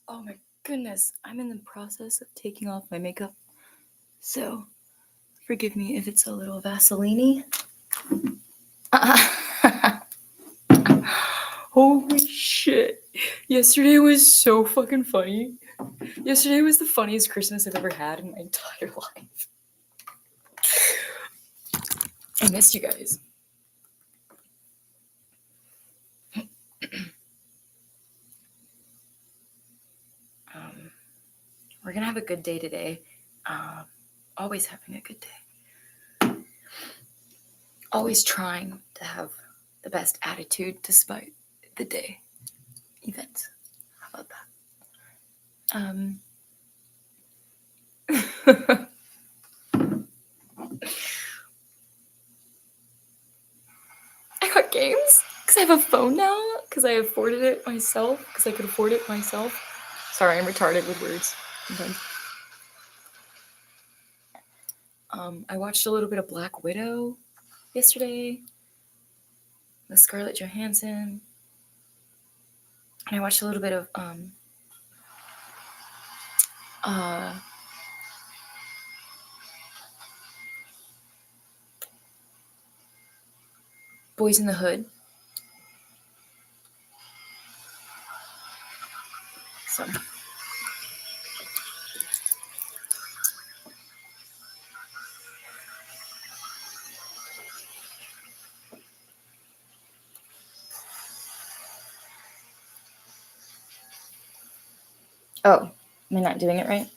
Oh my goodness, I'm in the process of taking off my makeup, so forgive me if it's a little Vaseline-y. Holy shit. Yesterday was so fucking funny. Yesterday was the funniest Christmas I've ever had in my entire life. I missed you guys. We're gonna have a good day today. Always having a good day. Always trying to have the best attitude despite the day events. How about that? I got games because I have a phone now because I afforded it myself because I could afford it myself. Sorry, I'm retarded with words sometimes. I watched a little bit of Black Widow yesterday, with Scarlett Johansson, and I watched a little bit of Boys in the Hood. So. Oh, am I not doing it right?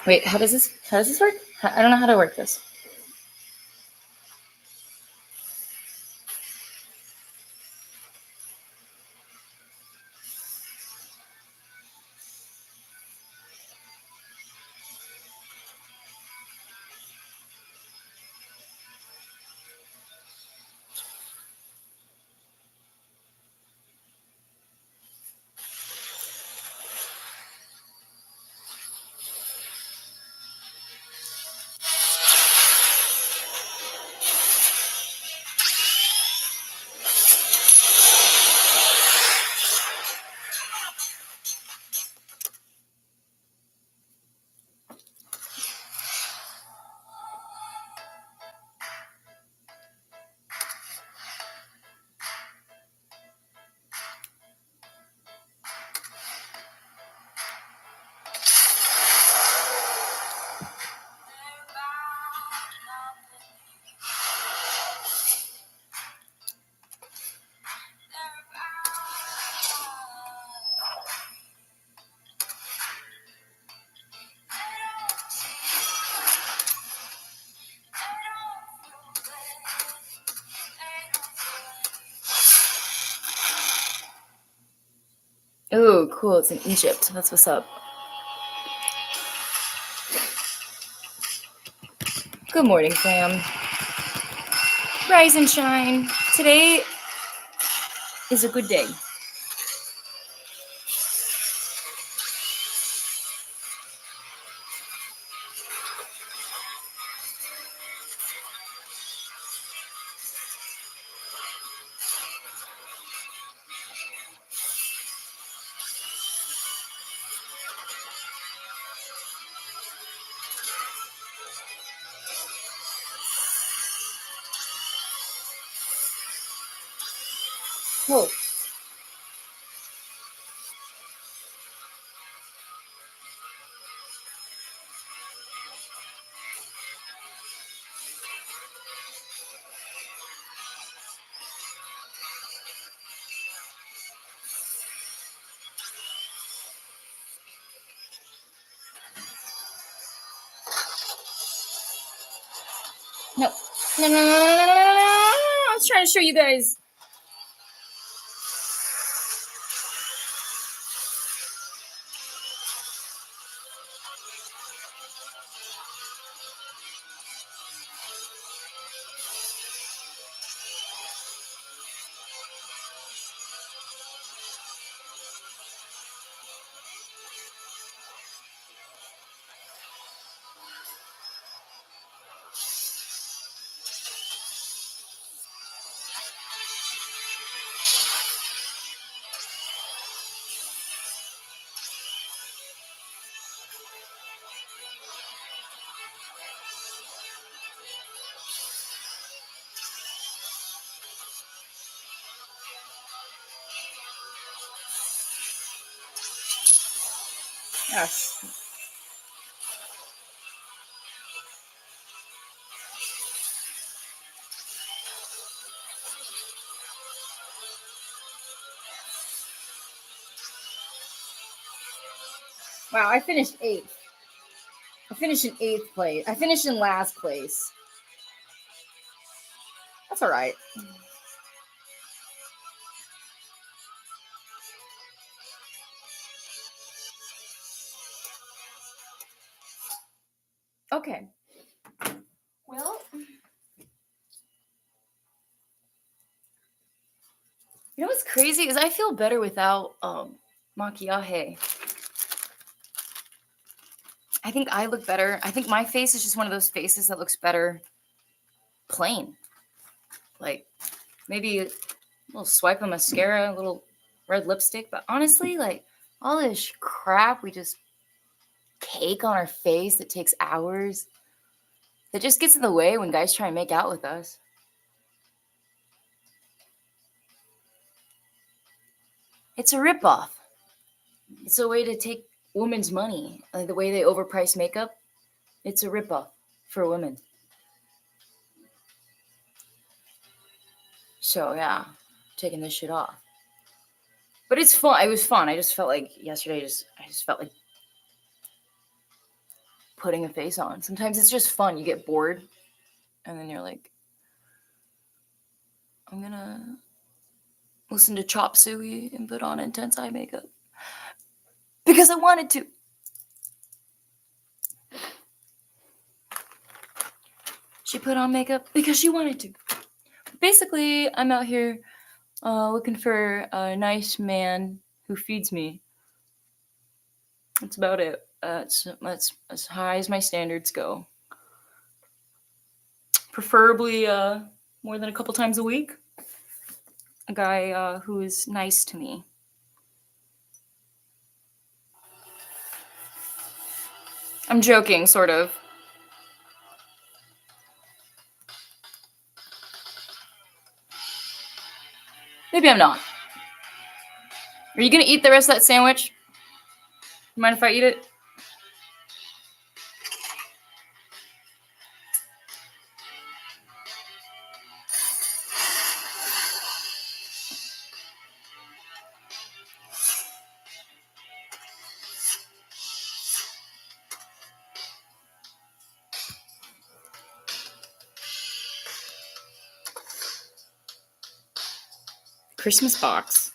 Wait, how does this work? I don't know how to work this. Oh, cool. It's in Egypt. That's what's up. Good morning, fam. Rise and shine. Today is a good day. Whoa. No. No. I was trying to show you guys. Yes. Wow, I finished 8th. I finished in 8th place. I finished in last place. That's all right. Okay. Well, you know what's crazy is I feel better without maquillaje. I think I look better. I think my face is just one of those faces that looks better plain. Like maybe a little swipe of mascara, a little red lipstick, but honestly, like all this crap we just cake on our face that takes hours, that just gets in the way when guys try and make out with us. It's a ripoff. It's a way to take women's money. Like the way they overprice makeup, it's a ripoff for women. So yeah, taking this shit off. But it's fun. It was fun. I just felt like yesterday. I just felt like putting a face on. Sometimes it's just fun. You get bored, and then you're like, I'm gonna listen to Chop Suey and put on intense eye makeup because I wanted to. She put on makeup because she wanted to. Basically, I'm out here looking for a nice man who feeds me. That's about it. That's as high as my standards go. Preferably more than a couple times a week. A guy who is nice to me. I'm joking, sort of. Maybe I'm not. Are you gonna eat the rest of that sandwich? You mind if I eat it? Christmas box.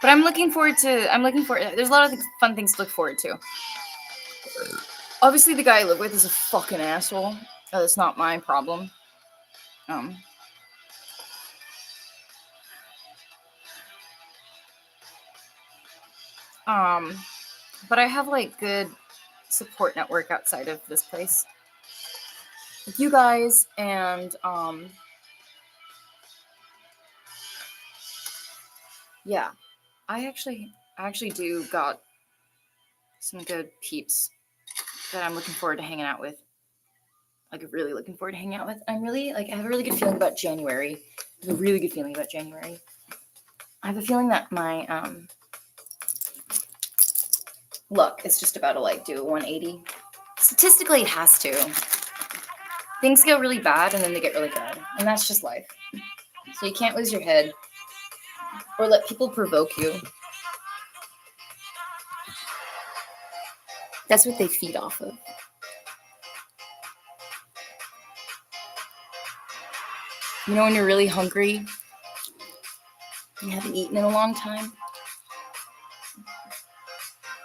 But I'm looking forward. There's a lot of fun things to look forward to. Obviously, the guy I live with is a fucking asshole. That's not my problem. Um, um, but I have like good support network outside of this place. With you guys and yeah, I actually do got some good peeps that I'm looking forward to hanging out with. Like really looking forward to hanging out with. I have a really good feeling about January. I have a really good feeling about January. I have a feeling that my luck is just about to like do a 180. Statistically, it has to. Things go really bad and then they get really good, and that's just life. So you can't lose your head or let people provoke you. That's what they feed off of. You know when you're really hungry, you haven't eaten in a long time.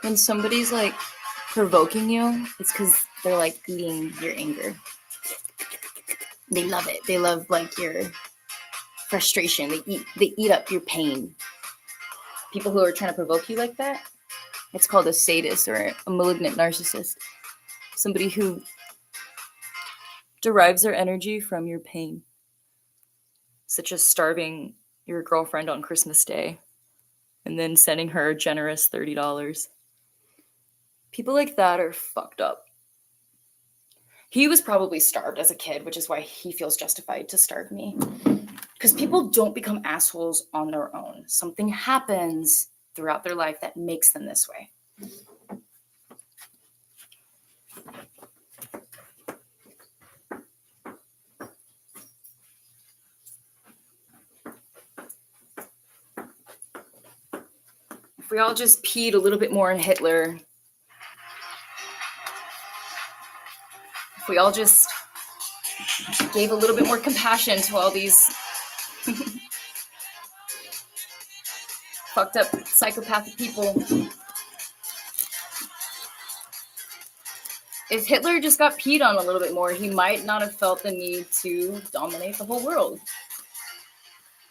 When somebody's like provoking you, it's because they're like eating your anger. They love it. They love like your frustration. They eat up your pain. People who are trying to provoke you like that, it's called a sadist or a malignant narcissist. Somebody who derives their energy from your pain, such as starving your girlfriend on Christmas Day and then sending her a generous $30. People like that are fucked up. He was probably starved as a kid, which is why he feels justified to starve me. Because people don't become assholes on their own. Something happens throughout their life that makes them this way. If we all just peed a little bit more in Hitler, if we all just gave a little bit more compassion to all these fucked up psychopathic people. If Hitler just got peed on a little bit more, he might not have felt the need to dominate the whole world.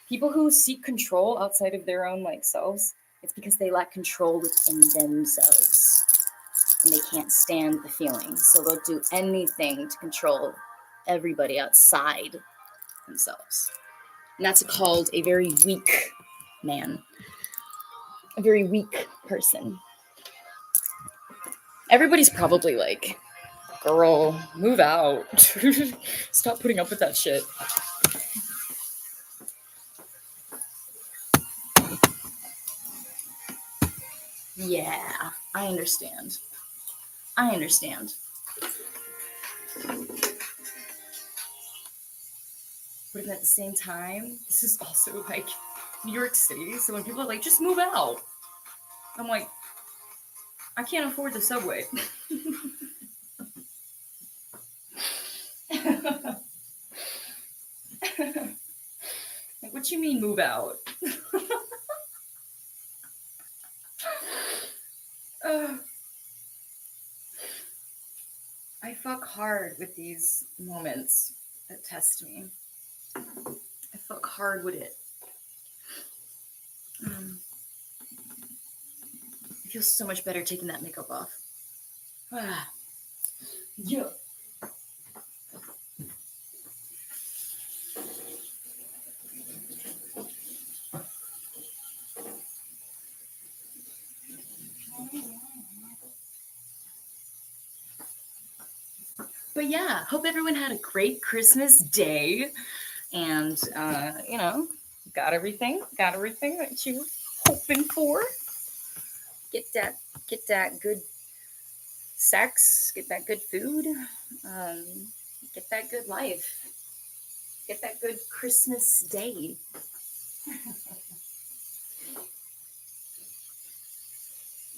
People who seek control outside of their own selves, it's because they lack control within themselves. And they can't stand the feeling. So they'll do anything to control everybody outside themselves. And that's called a very weak man. A very weak person. Everybody's probably like, girl, move out. Stop putting up with that shit. Yeah, I understand. But at the same time, this is also like New York City. So when people are like, just move out, I'm like, I can't afford the subway. Like, what you mean move out? I fuck hard with these moments that test me. I fuck hard with it. It feels so much better taking that makeup off. Yeah. But yeah, hope everyone had a great Christmas day. And, got everything that you were hoping for. Get that good sex, get that good food, get that good life, get that good Christmas day.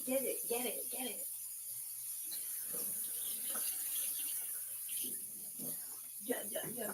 Get it. Yeah.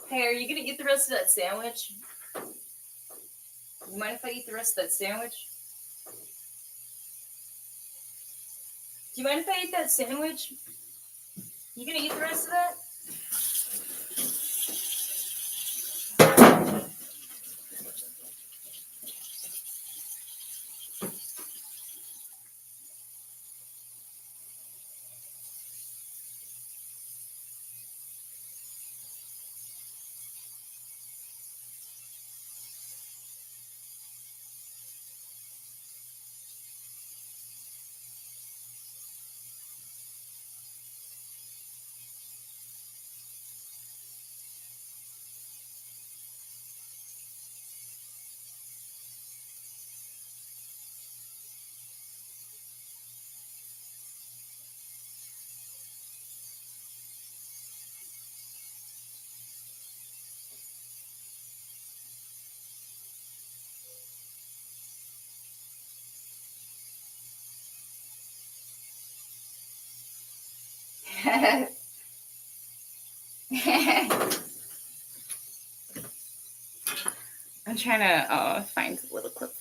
Hey, are you gonna eat the rest of that sandwich? You mind if I eat the rest of that sandwich? Do you mind if I eat that sandwich? You gonna eat the rest of that? I'm trying to find a little clip.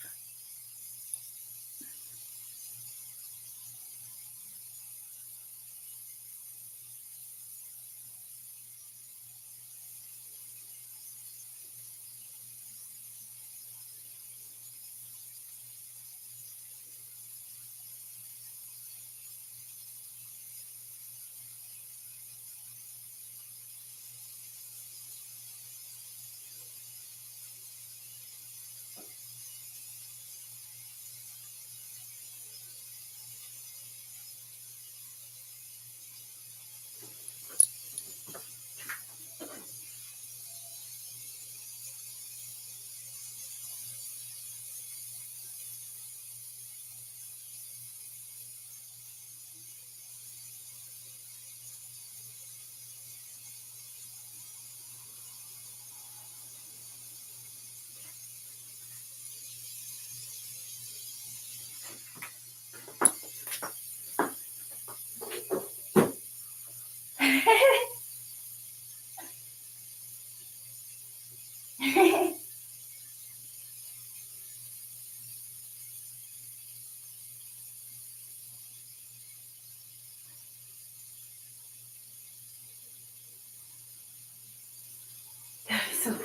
So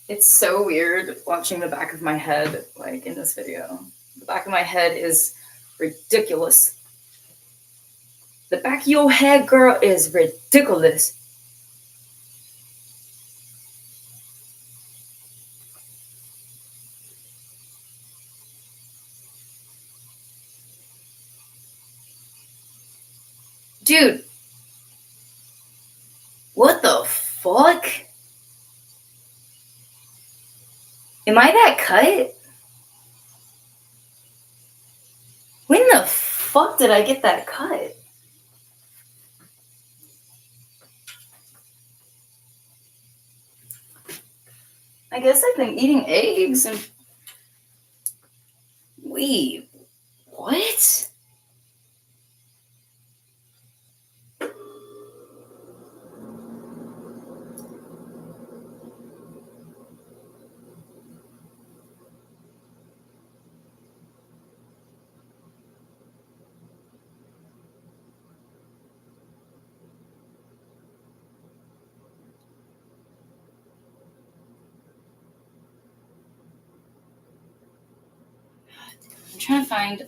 it's so weird watching the back of my head, like in this video. The back of my head is ridiculous. The back of your head, girl, is ridiculous. Dude, what the fuck? Am I that cut? When the fuck did I get that cut? I guess I've been eating eggs and... Wait, what? I'm trying to find the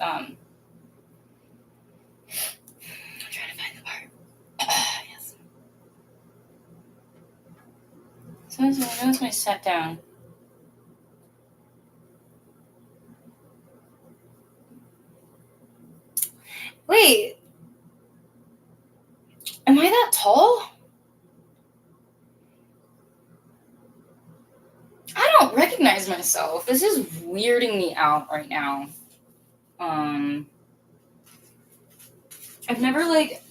part. Yes. So I noticed when I sat down. Wait. Am I that tall? I don't recognize myself. This is weirding me out right now. I've never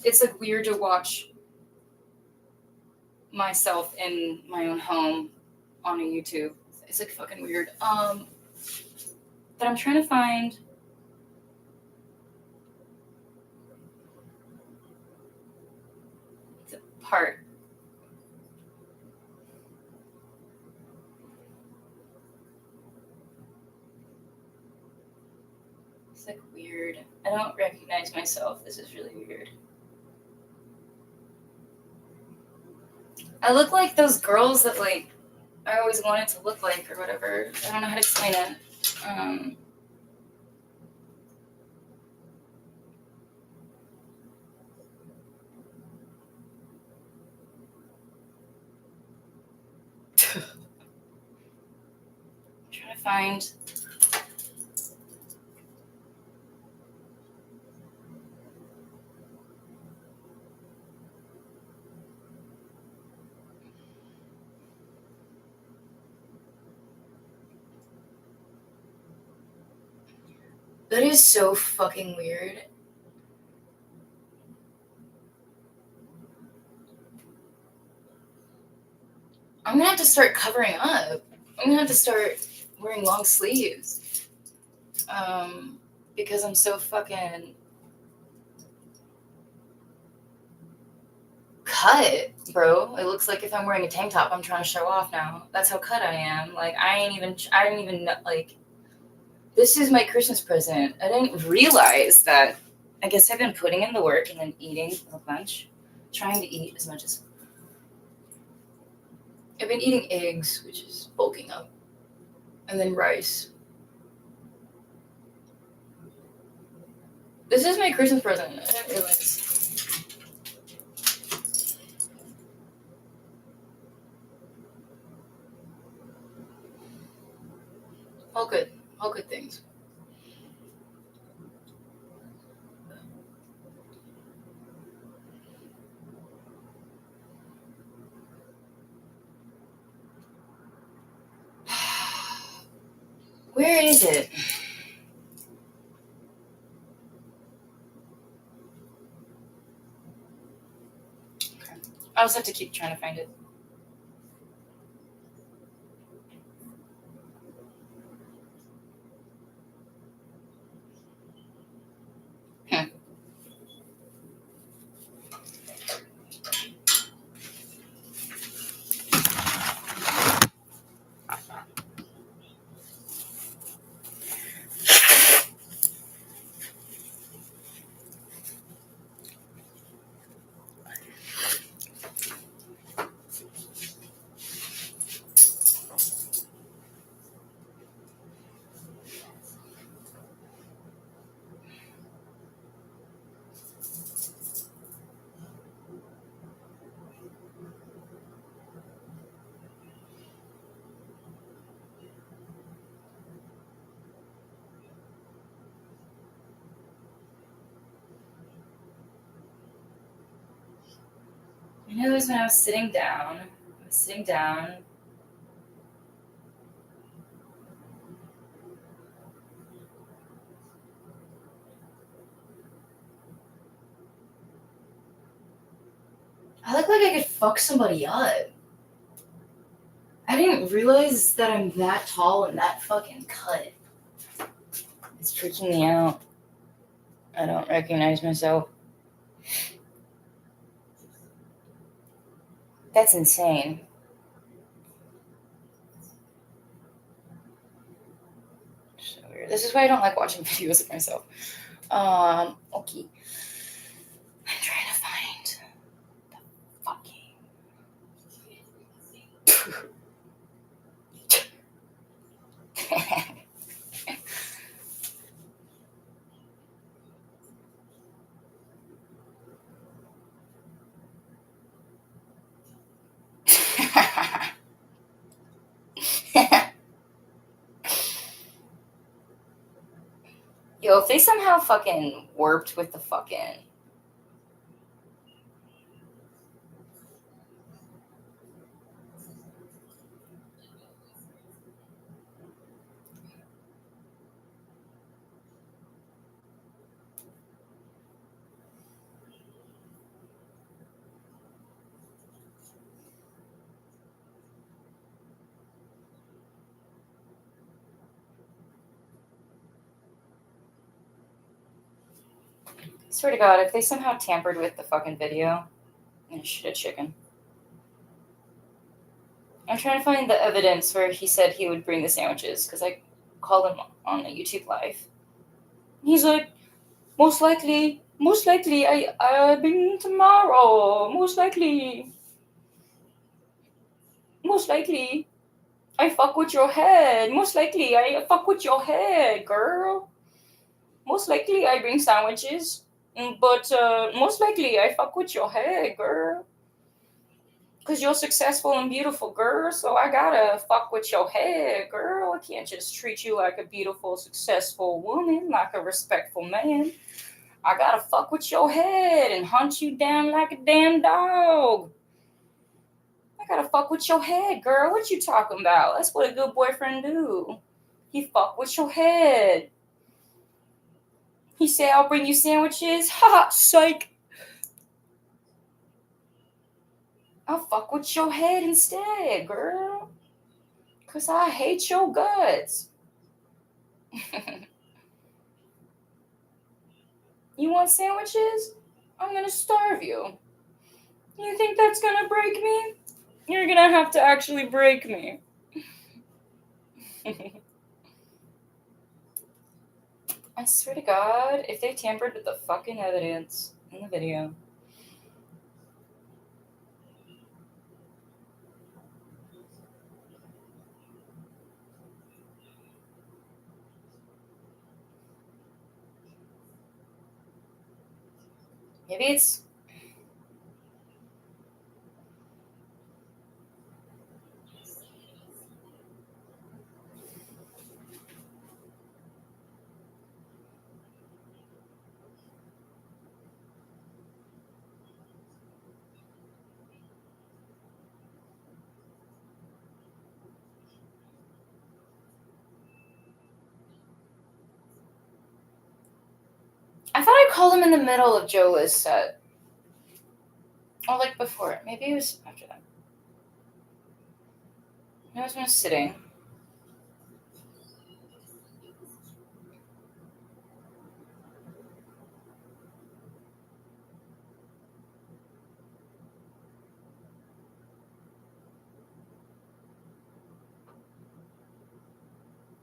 it's like weird to watch myself in my own home on a YouTube. It's like fucking weird. But I'm trying to find the part. It's like weird. I don't recognize myself. This is really weird. I look like those girls that like I always wanted to look like or whatever. I don't know how to explain it. I'm trying to find. That is so fucking weird. I'm gonna have to start covering up. I'm gonna have to start wearing long sleeves. Because I'm so fucking cut, bro. It looks like if I'm wearing a tank top, I'm trying to show off now. That's how cut I am. Like, I didn't even know, like, this is my Christmas present. I didn't realize that. I guess I've been putting in the work and then eating a bunch. Trying to eat as much as. I've been eating eggs, which is bulking up. And then rice. This is my Christmas present. I didn't realize. All good. All good things. Where is it? Okay. I'll just have to keep trying to find it. I know it was when I was sitting down. I look like I could fuck somebody up. I didn't realize that I'm that tall and that fucking cut. It's freaking me out. I don't recognize myself. That's insane. So weird. This is why I don't like watching videos of myself. Okay. I'm trying to find the fucking. Yo, if they somehow fucking warped with the fucking. Swear to God, if they somehow tampered with the fucking video, I'm gonna shit a chicken. I'm trying to find the evidence where he said he would bring the sandwiches because I called him on a YouTube live. He's like, most likely, I bring tomorrow. Most likely, I fuck with your head. Most likely, I fuck with your head, girl. Most likely, I bring sandwiches. But most likely, I fuck with your head, girl. Because you're successful and beautiful, girl. So I gotta fuck with your head, girl. I can't just treat you like a beautiful, successful woman, like a respectful man. I gotta fuck with your head and hunt you down like a damn dog. I gotta fuck with your head, girl. What you talking about? That's what a good boyfriend do. He fuck with your head. He say, I'll bring you sandwiches. Ha, psych. I'll fuck with your head instead, girl. Cause I hate your guts. You want sandwiches? I'm gonna starve you. You think that's gonna break me? You're gonna have to actually break me. I swear to God, if they tampered with the fucking evidence in the video. Maybe it's. I thought I called him in the middle of Jola's set. Or like before it. Maybe it was after that. It was when I was sitting.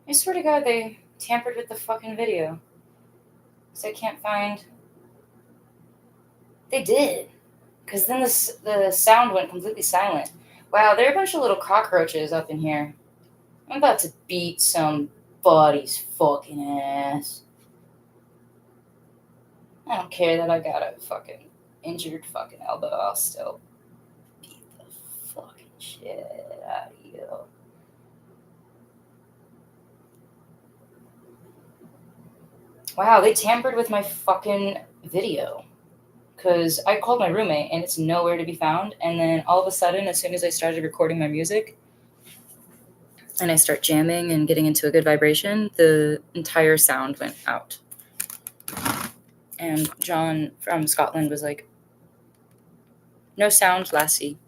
I swear to God, they tampered with the fucking video. Because I can't find. They did. Because then the sound went completely silent. Wow, there are a bunch of little cockroaches up in here. I'm about to beat somebody's fucking ass. I don't care that I got a fucking injured fucking elbow. I'll still beat the fucking shit out of you. Wow, they tampered with my fucking video. Because I called my roommate and it's nowhere to be found. And then all of a sudden, as soon as I started recording my music and I start jamming and getting into a good vibration, the entire sound went out. And John from Scotland was like, no sound, lassie.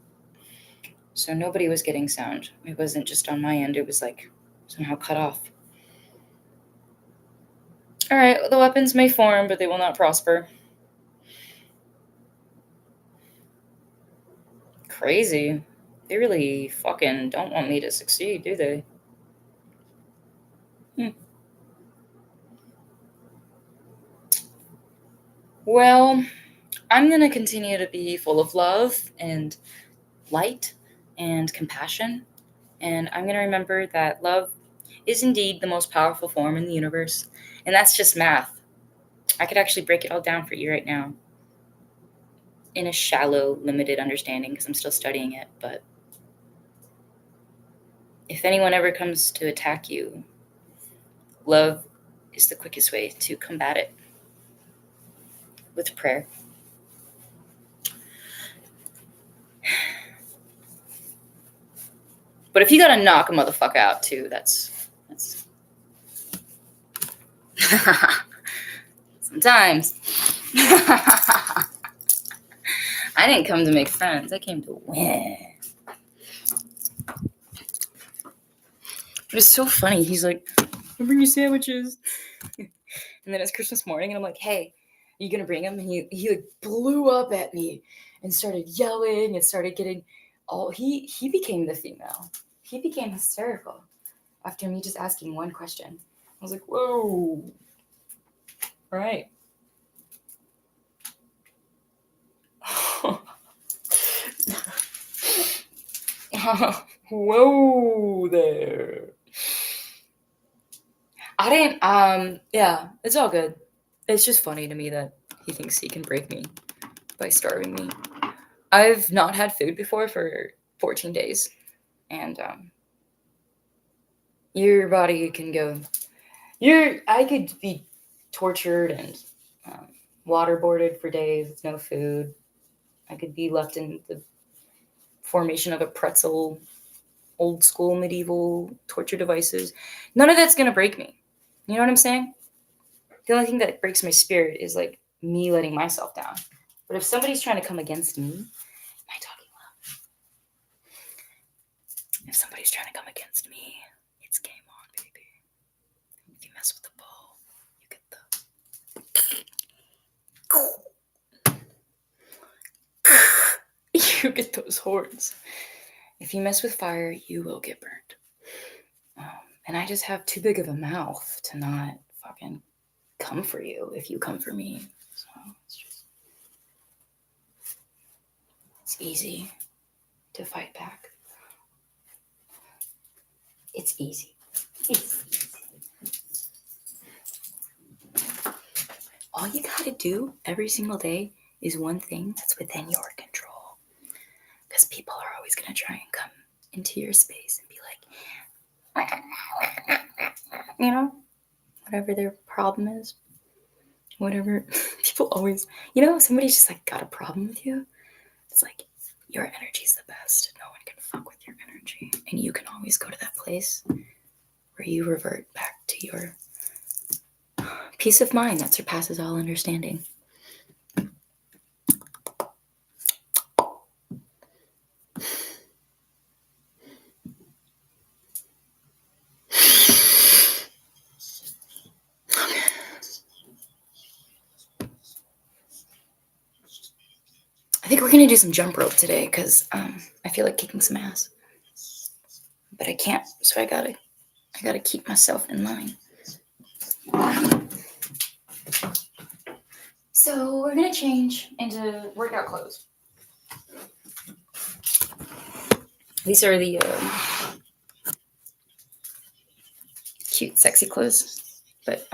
So nobody was getting sound. It wasn't just on my end, it was like somehow cut off. All right, the weapons may form, but they will not prosper. Crazy. They really fucking don't want me to succeed, do they? Well, I'm going to continue to be full of love and light and compassion. And I'm going to remember that love is indeed the most powerful form in the universe. And that's just math. I could actually break it all down for you right now in a shallow, limited understanding because I'm still studying it. But if anyone ever comes to attack you, love is the quickest way to combat it with prayer. But if you gotta knock a motherfucker out too, that's sometimes. I didn't come to make friends. I came to win. But it's so funny. He's like, I'll bring you sandwiches. And then it's Christmas morning, and I'm like, hey, are you gonna bring him? And he like blew up at me and started yelling and started getting all he became the female. He became hysterical after me just asking one question. I was like, whoa. Right. Whoa there. I didn't, yeah, it's all good. It's just funny to me that he thinks he can break me by starving me. I've not had food before for 14 days, and your body can go. I could be tortured and um, waterboarded for days with no food. I could be left in the formation of a pretzel, old school medieval torture devices. None of that's gonna break me. You know what I'm saying? The only thing that breaks my spirit is like me letting myself down. But if somebody's trying to come against me, am I talking loud? If somebody's trying to come against me, it's game on, baby. If you mess with the ball, you get the you get those horns. If you mess with fire, you will get burned. And I just have too big of a mouth to not fucking come for you if you come for me. So it's easy to fight back. It's easy. It's easy. All you gotta do every single day is one thing that's within your control. Because people are always gonna try and come into your space and be like, you know, whatever their problem is. Whatever. People always, somebody's just like got a problem with you. It's like, your energy's the best. No one can fuck with your energy. And you can always go to that place where you revert back to your peace of mind that surpasses all understanding. I think we're going to do some jump rope today because I feel like kicking some ass. But I can't, so I gotta keep myself in line. So we're gonna change into workout clothes. These are the cute, sexy clothes, but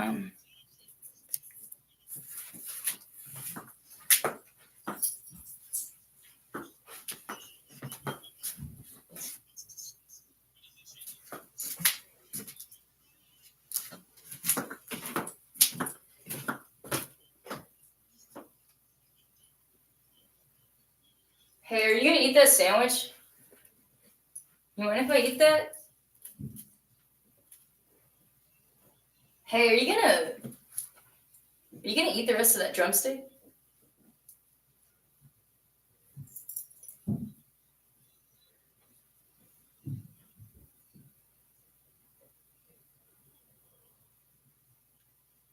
hey, are you gonna eat that sandwich? You mind if I eat that? Hey, are you gonna eat the rest of that drumstick?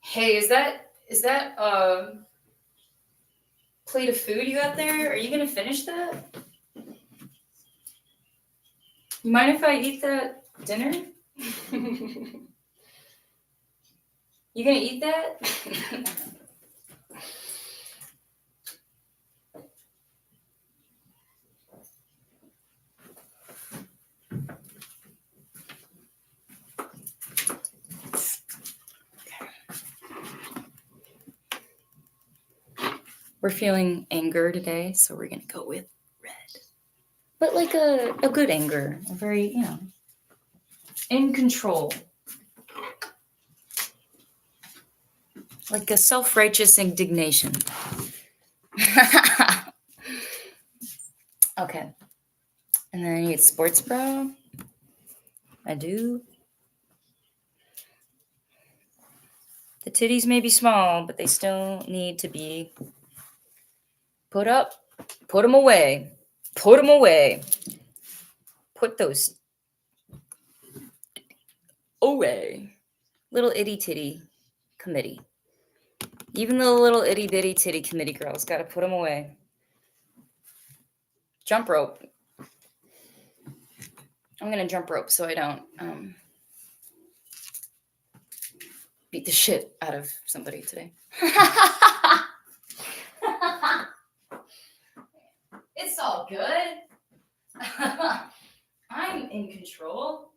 Hey, is that plate of food you got there? Are you gonna finish that? You mind if I eat that dinner? You gonna eat that? We're feeling anger today, so we're gonna go with red. But like a good anger, a very, in control. Like a self-righteous indignation. Okay. And then I need sports bra. I do. The titties may be small, but they still need to be put up. Put them away. Put them away. Put those away. Little itty titty committee. Even the little itty bitty titty committee girls got to put them away. Jump rope. I'm going to jump rope so I don't beat the shit out of somebody today. It's all good. I'm in control.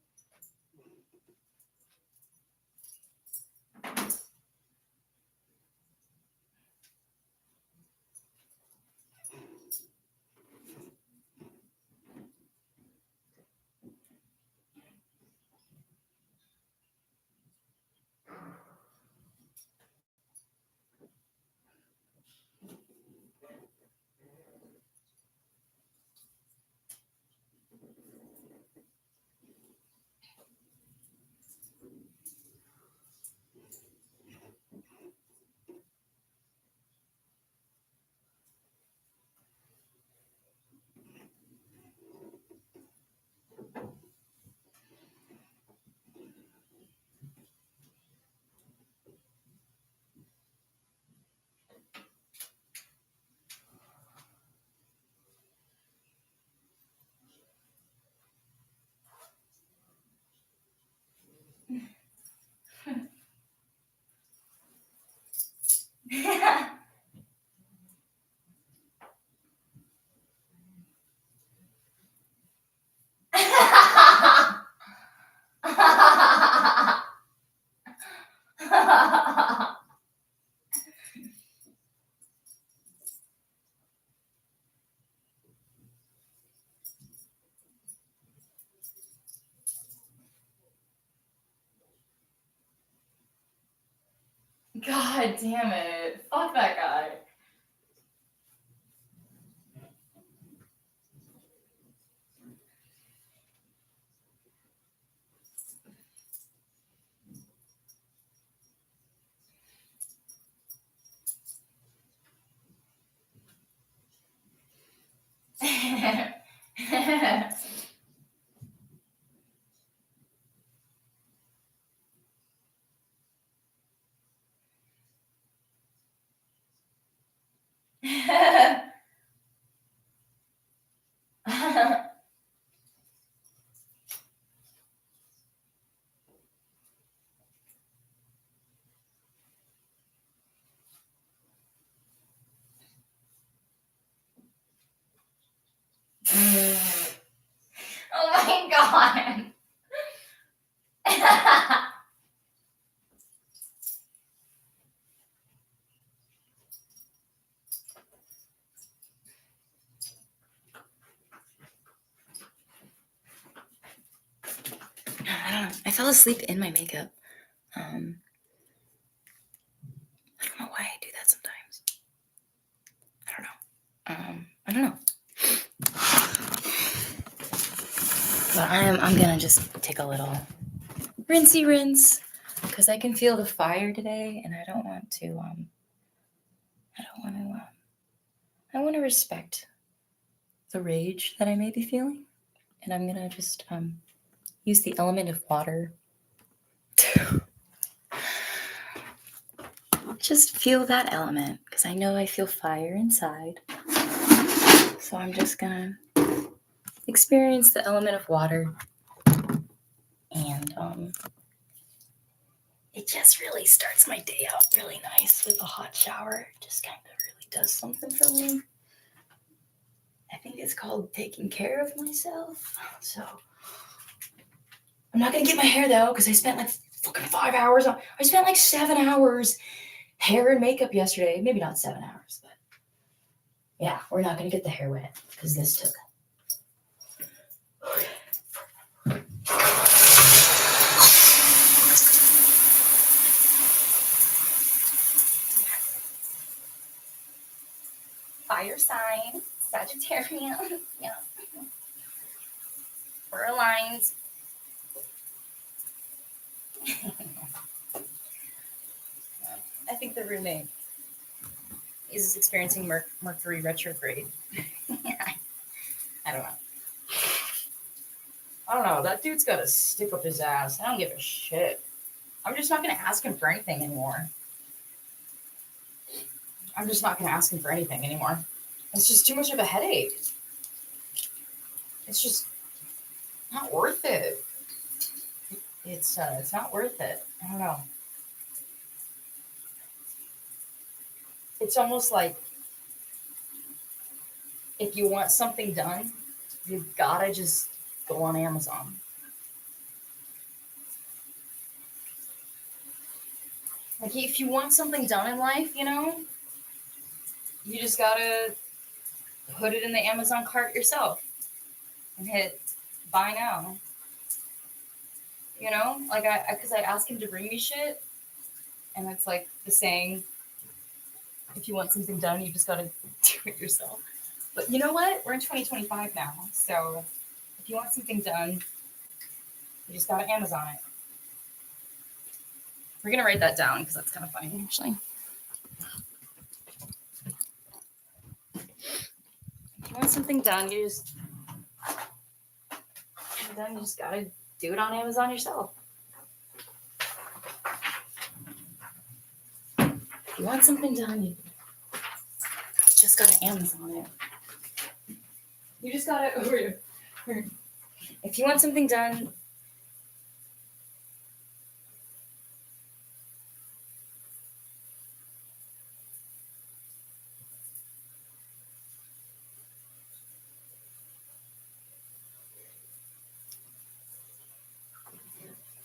God damn it. Fuck that guy. Oh my god. I don't know. I fell asleep in my makeup. I don't know why I do that sometimes. I don't know. But I'm gonna just take a little rinsey rinse because I can feel the fire today, and I don't want to. I want to respect the rage that I may be feeling, and I'm gonna just use the element of water to just feel that element because I know I feel fire inside. So I'm just gonna experience the element of water, and it just really starts my day out really nice with a hot shower. It just kind of really does something for me. I think it's called taking care of myself. So I'm not gonna get my hair though because I spent like fucking 5 hours on. I spent like 7 hours hair and makeup yesterday. Maybe not 7 hours, but yeah, we're not gonna get the hair wet because this took. Fire sign, Sagittarius. Yeah. We're aligned. I think the roommate is experiencing Mercury retrograde. I don't know. I don't know. That dude's got a stick up his ass. I don't give a shit. I'm just not going to ask him for anything anymore. It's just too much of a headache. It's just not worth it. It's not worth it. I don't know. It's almost like if you want something done, you gotta just go on Amazon. Like if you want something done in life, you know, you just gotta put it in the Amazon cart yourself and hit buy now. You know, like because I ask him to bring me shit, and it's like the saying, if you want something done, you just gotta do it yourself. But you know what? We're in 2025 now, so if you want something done, you just gotta Amazon it. We're gonna write that down because that's kind of funny, actually. If you want something done, you just gotta do it on Amazon yourself. If you want something done, you just gotta Amazon it. You just gotta if you want something done.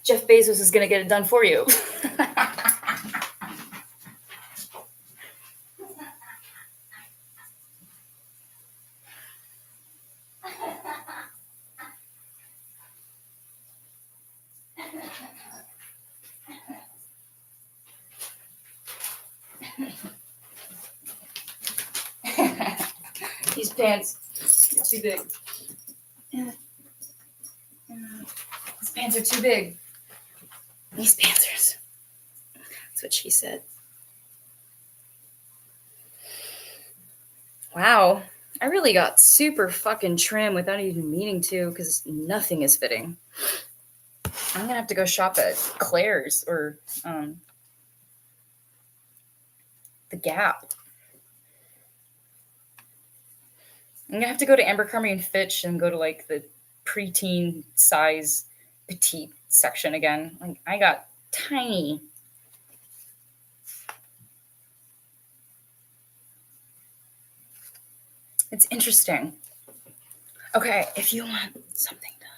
Jeff Bezos is gonna get it done for you. These pants are too big. These pants are too big. These pants are. That's what she said. Wow. I really got super fucking trim without even meaning to because nothing is fitting. I'm gonna have to go shop at Claire's or the Gap. I'm gonna have to go to Abercrombie and Fitch and go to like the preteen size petite section again. Like I got tiny. It's interesting. Okay, if you want something done.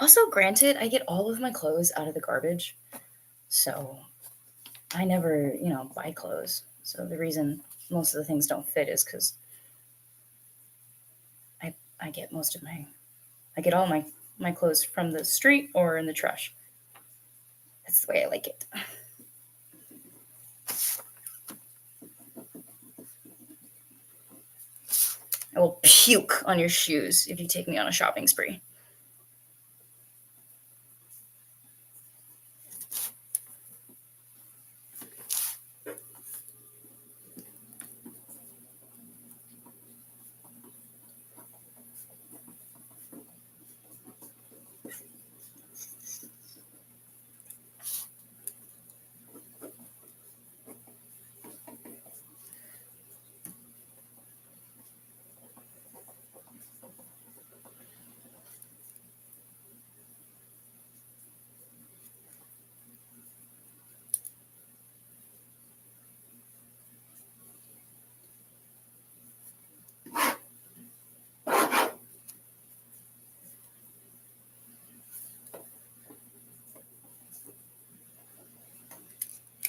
Also, granted, I get all of my clothes out of the garbage. So I never, buy clothes. So the reason most of the things don't fit is because I get all my clothes from the street or in the trash. That's the way I like it. I will puke on your shoes if you take me on a shopping spree.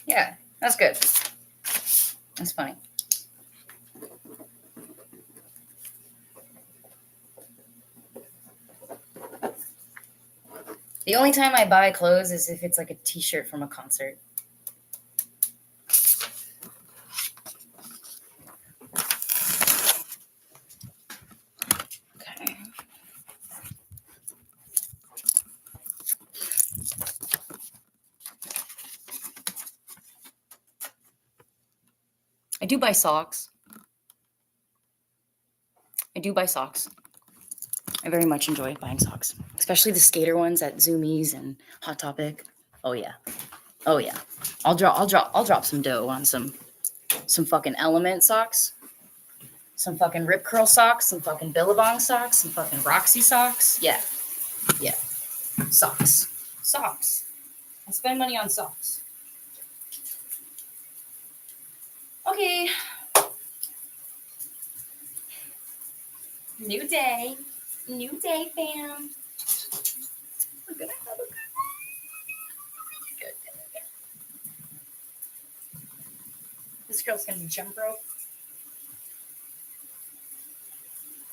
Yeah, that's good. That's funny. The only time I buy clothes is if it's like a t-shirt from a concert. Okay. I do buy socks. I very much enjoy buying socks, especially the skater ones at Zoomies and Hot Topic. Oh yeah. I'll drop some dough on some fucking Element socks, some fucking Rip Curl socks, some fucking Billabong socks, some fucking Roxy socks. Yeah. Socks. I spend money on socks. Okay. New day, fam. We're gonna have a good day. This girl's gonna jump rope,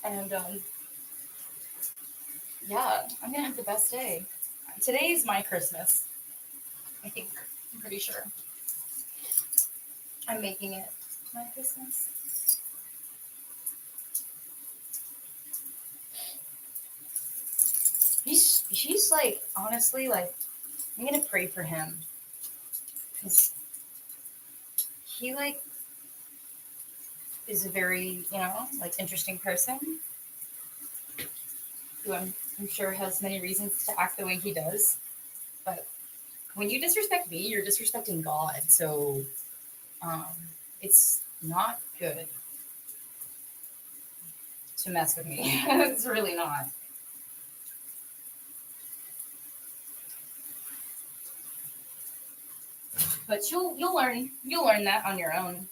and yeah, I'm gonna have the best day. Today's my Christmas. I think. I'm pretty sure. I'm making it my Christmas. He's like, honestly, like, I'm gonna pray for him because he like is a very, like, interesting person who I'm sure has many reasons to act the way he does. But when you disrespect me, you're disrespecting God. So it's not good to mess with me. It's really not. But you'll learn that on your own.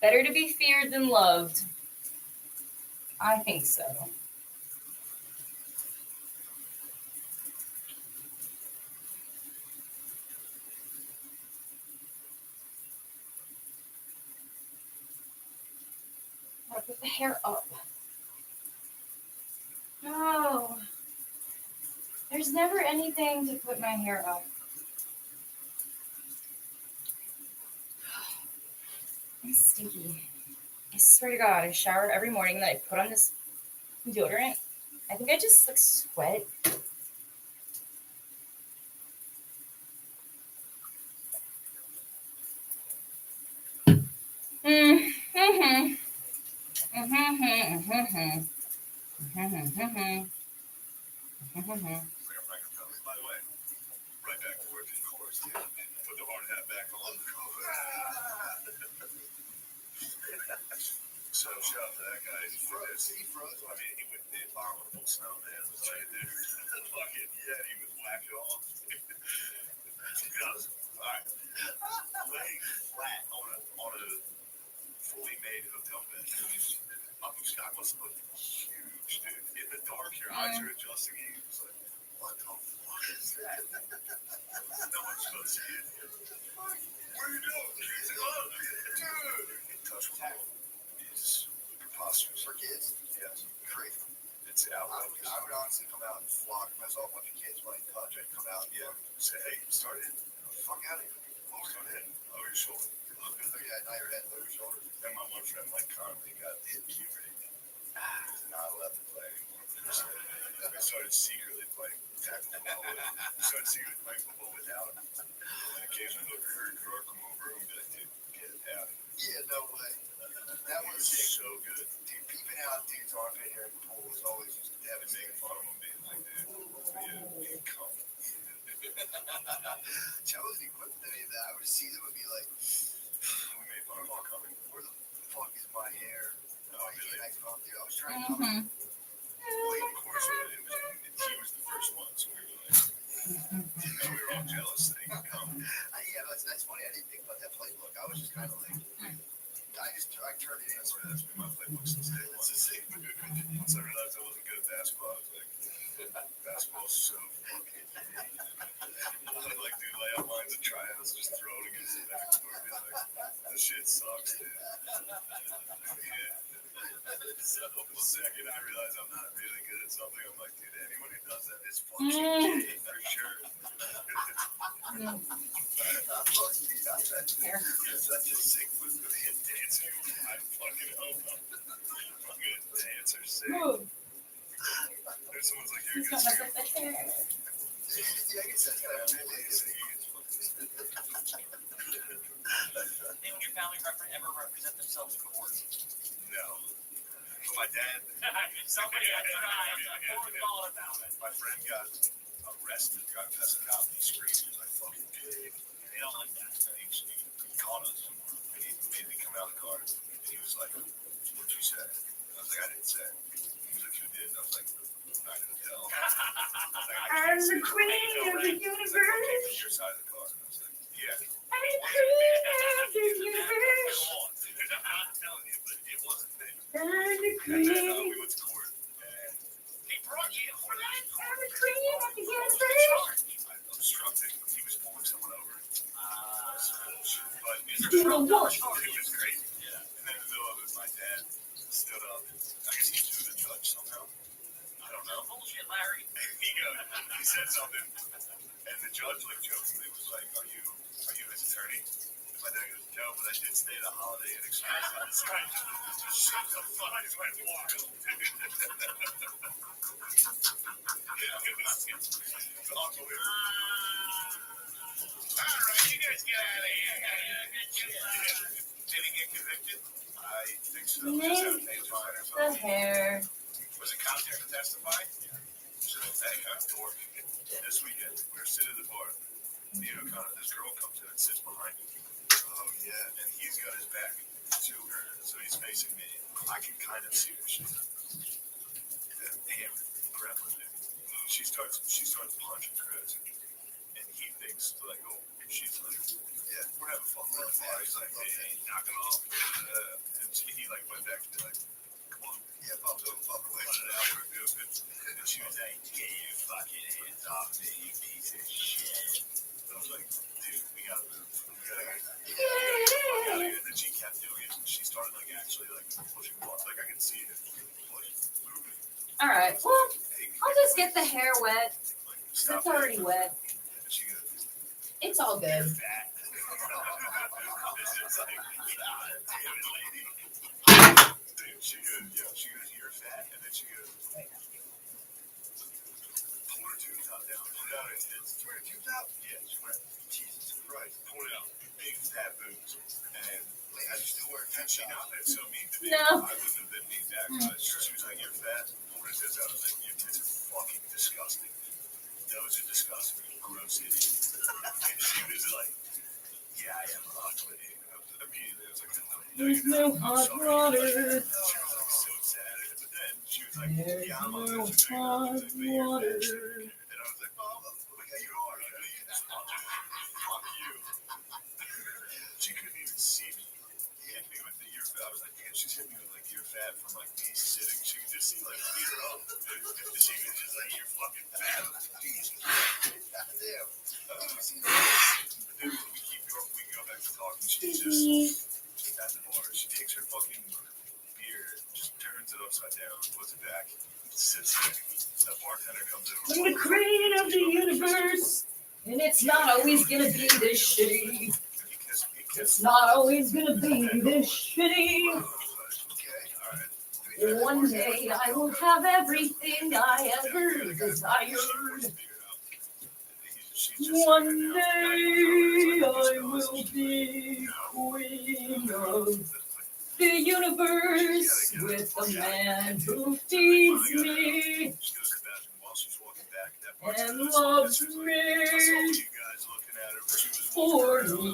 Better to be feared than loved. I think so. I'll put the hair up. No. There's never anything to put my hair up. I'm stinky. I swear to God, I shower every morning, then I put on this deodorant. I think I just like sweat. By the way, right back to work, of course, dude. Put the hard hat back on. So shout out to that guy. He froze. I mean, he went the abominable snowman was right there. Fucking Yeti was whacked off. Alright. Laying flat on a fully made hotel bed. Scott must look huge, dude. In the dark, your eyes are adjusting. He was like, what the fuck is that? No one's supposed to see it. What are you doing? He's like, oh, dude. Intouchable is preposterous. For kids? Yes. Crazy. It's outrageous. I would honestly come out and flock. If I saw a bunch of kids playing touch, I'd come out and say, hey, start in. Fuck out of here. Start in. Lower your shoulder. Yeah, now your head, lower your shoulder. And my one friend, Mike Conley, got hit puberty. He's not allowed to play anymore. We started secretly playing tackle football. We started secretly playing football without him. And occasionally look at her come over and be like, dude, get out of here. Yeah, no way. That was so good. Dude, peeping out dude's armpit hair in the pool was always just devastating. Making fun of him being like, dude, come. Joe wasn't equipped with any of that. I would see them and be like, we made fun of him coming. Where the fuck is my hair? Oh, really? I was trying to come. Well, of course, he was the first one, so we were like, we were all jealous that he could come. Yeah, that's funny. I didn't think about that playbook. I was just kind of like, I turned it in. That's been my playbook since day one. It's the same. Once I realized I wasn't good at basketball, I was like, basketball's so fucking easy. I would like do layup lines and tryouts, just throw it against the backboard. Like, this shit sucks, dude. Yeah. So the second I realize I'm not really good at something, I'm like, dude, anyone who does that is fucking gay for sure. You're such a sick with the dancing. I fucking hope I'm a good dancer. Sick. There's someone's like, you're a good singer. Yeah, I guess that's kind of amazing. Didn't your family ever represent themselves in court? No. But my dad. Somebody had tried. I totally thought about it. My friend got arrested, driving past the cop, and he screamed, he was like, fucking pig. They don't like that. And he caught us. And he made me come out of the car. And he was like, what'd you say? And I was like, I didn't say. He was like, who did? And I was like, I'm not going to tell. I'm the queen of the universe. Your side of the car. And I was like, yeah. I'm the queen of the universe. I'm not telling you, but it wasn't me. I'm the queen. And then we went to court. And he brought you for that? I'm the queen of the universe. I obstructed. He was pulling someone over. But it was crazy. Yeah. And then in the middle of it, my dad stood up. I guess he was the judge somehow. I don't know. Bullshit, Larry. He said something, and the judge, like, jokingly was like, "Are you his attorney?" And my dad goes, "No, but I did stay at a Holiday Inn Express." Shut the fuck! I just went wild. Unbelievable. All right, you guys get out of here. Did he get convicted? I think so. The hair. Was a cop there to testify? Yeah. So, hey, I'm dork. This weekend, we're sitting at the bar. This girl comes in and sits behind me. Oh, yeah. And he's got his back to her, so he's facing me. I can kind of see her. She's hammered, grappling me. She starts punching Chris. And he thinks, like, oh, she's like, yeah, we're having fun. He's like, hey, knock it off. And he, like, went back to be like, come on. Yeah, fuck away. Put it out, we're good. And she was like, get your fucking hands off me, you piece of shit. I was like, dude, we gotta move. And then she kept doing it. And she started, like, actually, like, pushing off. Like, I could see it. Like, moving. All right. Well, I'll just get the hair wet. Like, It's already wet. And she goes, It's all good. fat. This is like, damn it, lady. Dude, she goes, you're fat. And then she goes, pull her tube top down. Pull it out her tits. Pull her tube top? Yeah, she went, Jesus Christ. Pull it out. Big fat boobs. And wait, I still wear a she got that so mean to me. No. I wouldn't have been mean back. But she was like, you're fat. Pulled her tits out. I was like, your tits are fucking disgusting. Those are disgusting. Gross idiot. And she was like, yeah, I am ugly. Immediately, I was like, There's no hot water. She was like so sad. But then she was like, There's yeah, I'm no ugly. hot water. And I was like, oh, yeah, you are. Fuck you. She couldn't even see me. He hit me with the ear fat. I was like, damn, she's hit me with like ear fat from like me sitting. She could just see like ear up. And she was just like, you're fucking fat. Jesus. Goddamn. But then we go back to talking. She's just at the bar. She takes her fucking beer, just turns it upside down, puts it back, sits there. The bartender comes in. I'm the queen of the universe, and it's not always gonna be this shitty. It's not always gonna be this shitty. One day I will have everything I ever desired. One day I will be queen of the universe with a man who feeds me and loves me for me.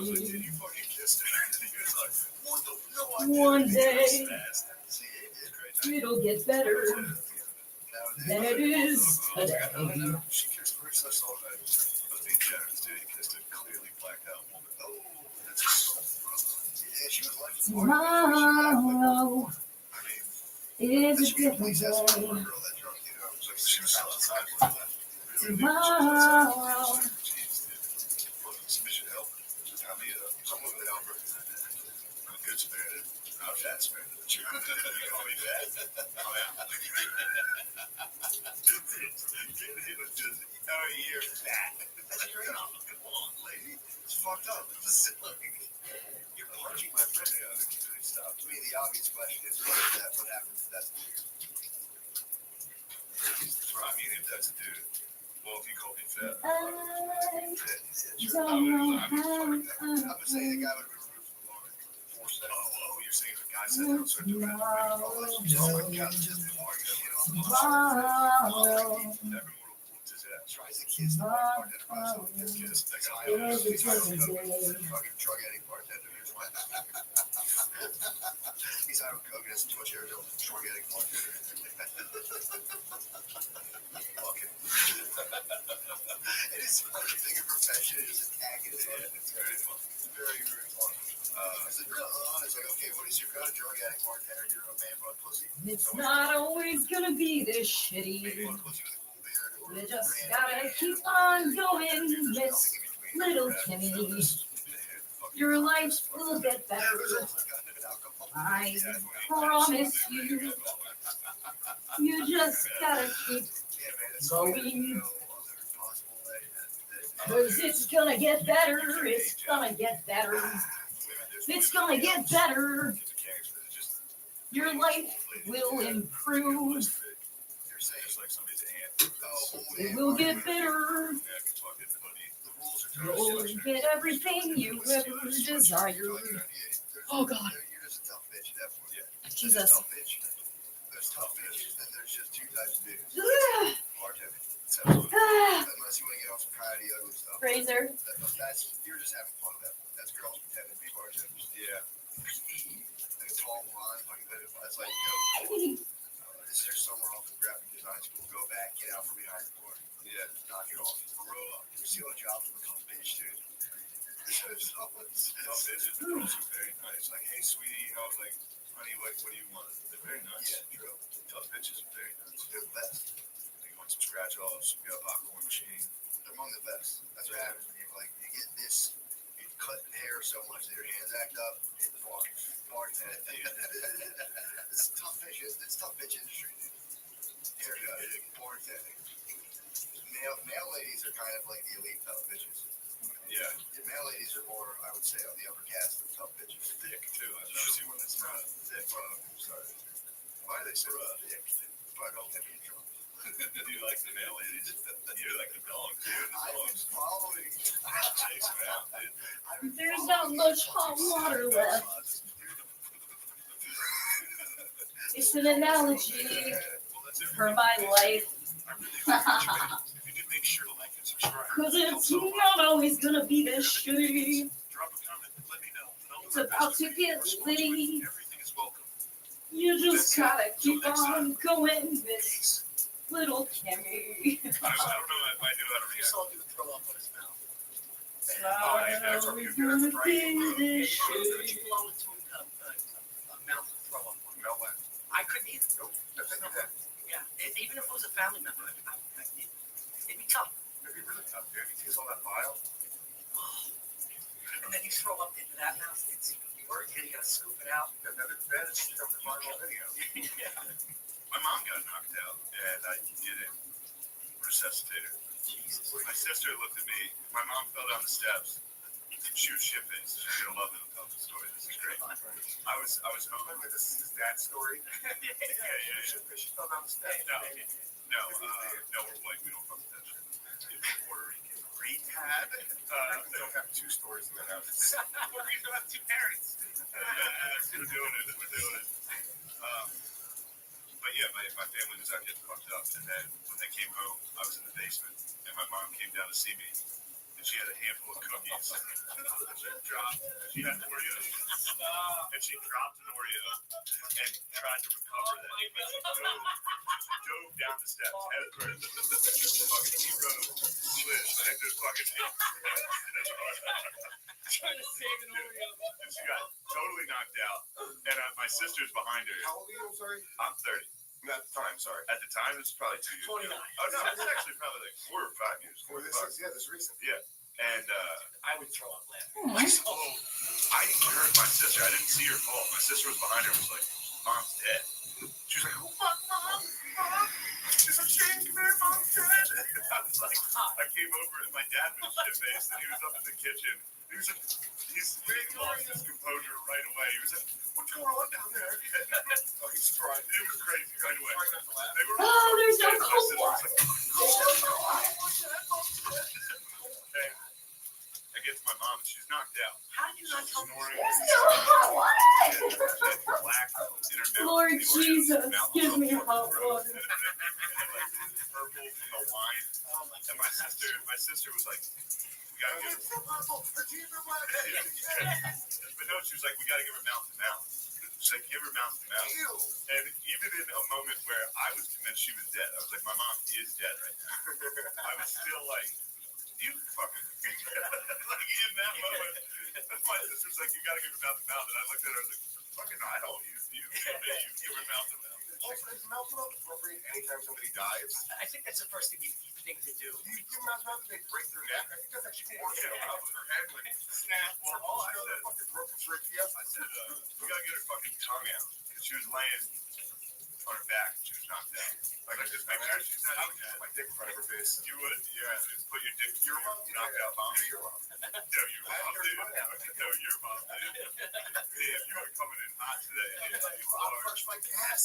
One day it'll get better than it is today. She kissed first. I saw that. I was being generous, dude. He kissed a clearly blacked out woman. Oh, that's so rough. Yeah, she was like, Tomorrow I mean, is a different day. she was outside. Tomorrow. Submission help. I mean, someone would help her. I'm a good Samaritan. I'm a fat Samaritan. You call me fat? Oh, yeah. It was just, oh, you're fat. That's straight off. Come on, lady. It's fucked up. You're punching my friend. Yeah, stop. To me, the obvious question is, what happens if that's the dude? I mean, if that's a dude. Well, if you call me fat. Don't know how I'm saying the guy would be removed from the bar. Oh, you're saying the guy said that. So do it. tomorrow. Everyone will whoop his ass. It's a kiss. The bartender buys him a kiss. That guy knows he's not a fucking drug addict bartender. He's out of coke and has too much air to drug addict bartender. Fucking. It is funny. You think a profession is attacking it. It's very fun. It's very, very funny. It's like, it's like, okay, what is your kind of drug addict bartender? You're a man bun pussy. It's not always gonna be this shitty. Man bun pussy with a cool beard. Or You just brand gotta keep on going, There's Miss nothing in between. Little Timmy. Your life will get better. I promise you. You just gotta keep going. Cause it's gonna get better. It's gonna get better. It's gonna get better. Your life will improve. It will get better. You'll get everything you ever desired. Oh God. Jesus. There's tough bitches, then there's just two types of dudes. Ah, Bartending. Unless you want to get off some coyote ugly stuff. Razor. That's you're just having fun with that. That's girls pretending to be bartenders. Yeah. Like a tall blonde, fucking it's like, yo, this is your summer off in graphic design school. Go back, get out from behind the door. Yeah, knock it off. Grow up. You see what jobs will become bitch, dude. Tough bitches, the girls are very nice. Like, hey, sweetie, I was like, honey, what do you want? They're very nice. Yeah, true. Tough bitches are very nice. They're the best. They want some scratch offs. We got a popcorn machine. They're among the best. That's what happens when you like you get this. You cut hair so much that your hands act up. Hit the bar. Bartend. This is tough bitch. It's tough bitch industry, dude. Haircut, bartending. Male ladies are kind of like the elite tough bitches. Yeah. The male ladies are more, I would say, on the upper caste of tough bitches. Thick, too. I've never seen one that's not thick. Sorry. Why do they say thick? But I don't think you're drunk. Do you like the male ladies? You're like the dog, dude. I was following. Chase them out, dude. There's not much hot water left. It's an analogy for my life. If you could make sure to like and subscribe. Cause it's not always gonna be this shitty. Drop a comment and let me know. It's about to get litty. Everything is welcome. You just gotta keep on going, Miss Little Kimmy. I don't know if I knew how to react. saw him do the throw up on his mouth. It's not always gonna be this shitty. You blow into a mouth and throw up on him. No way. I couldn't either. Nope. That's not that. Yeah, even if it was a family member, it'd be tough. It'd be really tough, dude. You taste all that bile. And then you throw up into that mouth. It's work. You gotta scoop it out. That is from the final video. My mom got knocked out, and I didn't resuscitate her. Jesus. My sister looked at me. My mom fell down the steps. She was shit-faced. She's gonna love it. Tell the story. This is great. I was home. Wait, this is his dad's story. Yeah. She fell down the steps. No, we're white. We don't fuck with that shit. It's Puerto Rican. Rehab. They don't have two stories in that house. We're gonna have two parents. We're doing it. But yeah, my family was out getting fucked up, and then when they came home, I was in the basement, and my mom came down to see me, and she had a handful of cookies. She had Oreos, and she dropped an Oreo and tried to recover that. But she dove down the steps, head first. Fucking hero, slid, and just fucking. Trying to save an Oreo. And she got totally knocked out, and my sister's behind her. How old are you? I'm sorry. I'm 30. At the time, sorry. At the time, it was probably 2 years 29. ago. Oh, no, it's actually probably like 4 or 5 years. Well, this is recent. And I would throw up laughing. I heard my sister. I didn't see her fall. My sister was behind her and was like, Mom's dead. She was like, oh, fuck, Mom. She's like, Shane, come here, Mom's dead. I was like, I came over and my dad was shit-faced and he was up in the kitchen. He was like, he's lost his composure right away. He was like, what's going on down there? Fucking surprised. It was crazy right away. They were Oh, there's no my cold sister water. was like, okay. I get to my mom and she's knocked out. How did you not tell me? Snoring. There's no hot water. Black in her mouth. Lord The Oreos Jesus, mouth give was me all hot fucking gross. water. And it was like purple from the wine. And my sister sister was like, we gotta give her. But no, she was like, we gotta give her mouth to mouth. She's like, give her mouth to mouth. And even in a moment where I was convinced she was dead, I was like, my mom is dead right now. I was still like, you fucking. Like in that moment, my sister's like, you gotta give her mouth to mouth. And I looked at her, I was like, fucking, I don't. You give her mouth to mouth. Also, is mouth to mouth appropriate anytime somebody dies? I think that's the first thing you think to do. You give mouth to mouth and they break their neck. I think that's actually more than mouth with their head like snap. Well, all I said, fucking broken trachea. I said, we gotta get her fucking tongue out. Because she was laying on her back and she was knocked out. Like, just make sure she's not I would just put my dick in front of her face. You would? Yeah. Just put your dick in your knocked out mom. Your mom. No, your mom did. No, your mom did. Damn, you are coming in hot today. I'll crush my gas.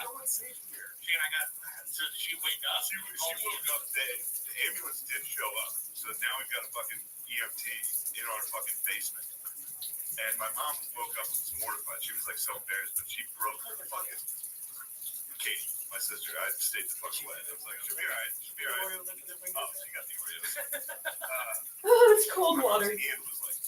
No one's safe here. Shane, so did she wake up? She woke up dead. The ambulance did show up. So now we've got a fucking EMT in our fucking basement. And my mom woke up and was mortified. She was like so embarrassed, but she broke her fucking Katie, my sister. I stayed the fuck away. I was like, she'll be alright. She'll be alright. Oh, she got the Oreos. Oh, it's cold water. Her hand was like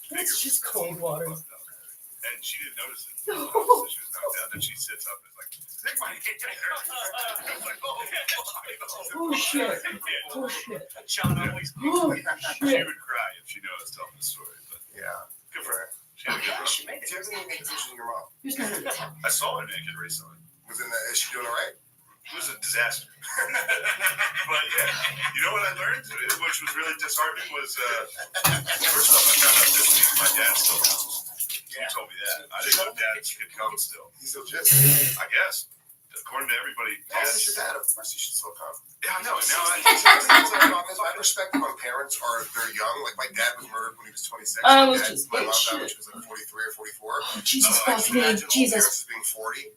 bigger. It's just cold water. And she didn't notice it. So she was knocked out. Then she sits up and is like, take my hand. I was like, Oh shit. Oh shit. John always. Oh She shit. would cry if she knew I was telling the story. But Yeah. good for her. She had a good run. She made Did it. you have any pictures of your mom? Who's gonna tell? I saw her naked recently. Is she doing all right? It was a disaster. But yeah, you know what I learned, which was really disheartening, was first off, I found out this week my dad still comes. He told me that. I didn't know dad could come still. He's still just. I guess. According to everybody, That's your dad. Of course, he should still come. Yeah, I know. Now My perspective on parents are they're young. Like my dad was murdered when he was 26. Oh, my jeez. mom died when she was like 43 or 44. Oh, Jesus I fuck can me. imagine old Jesus. parents as being 40.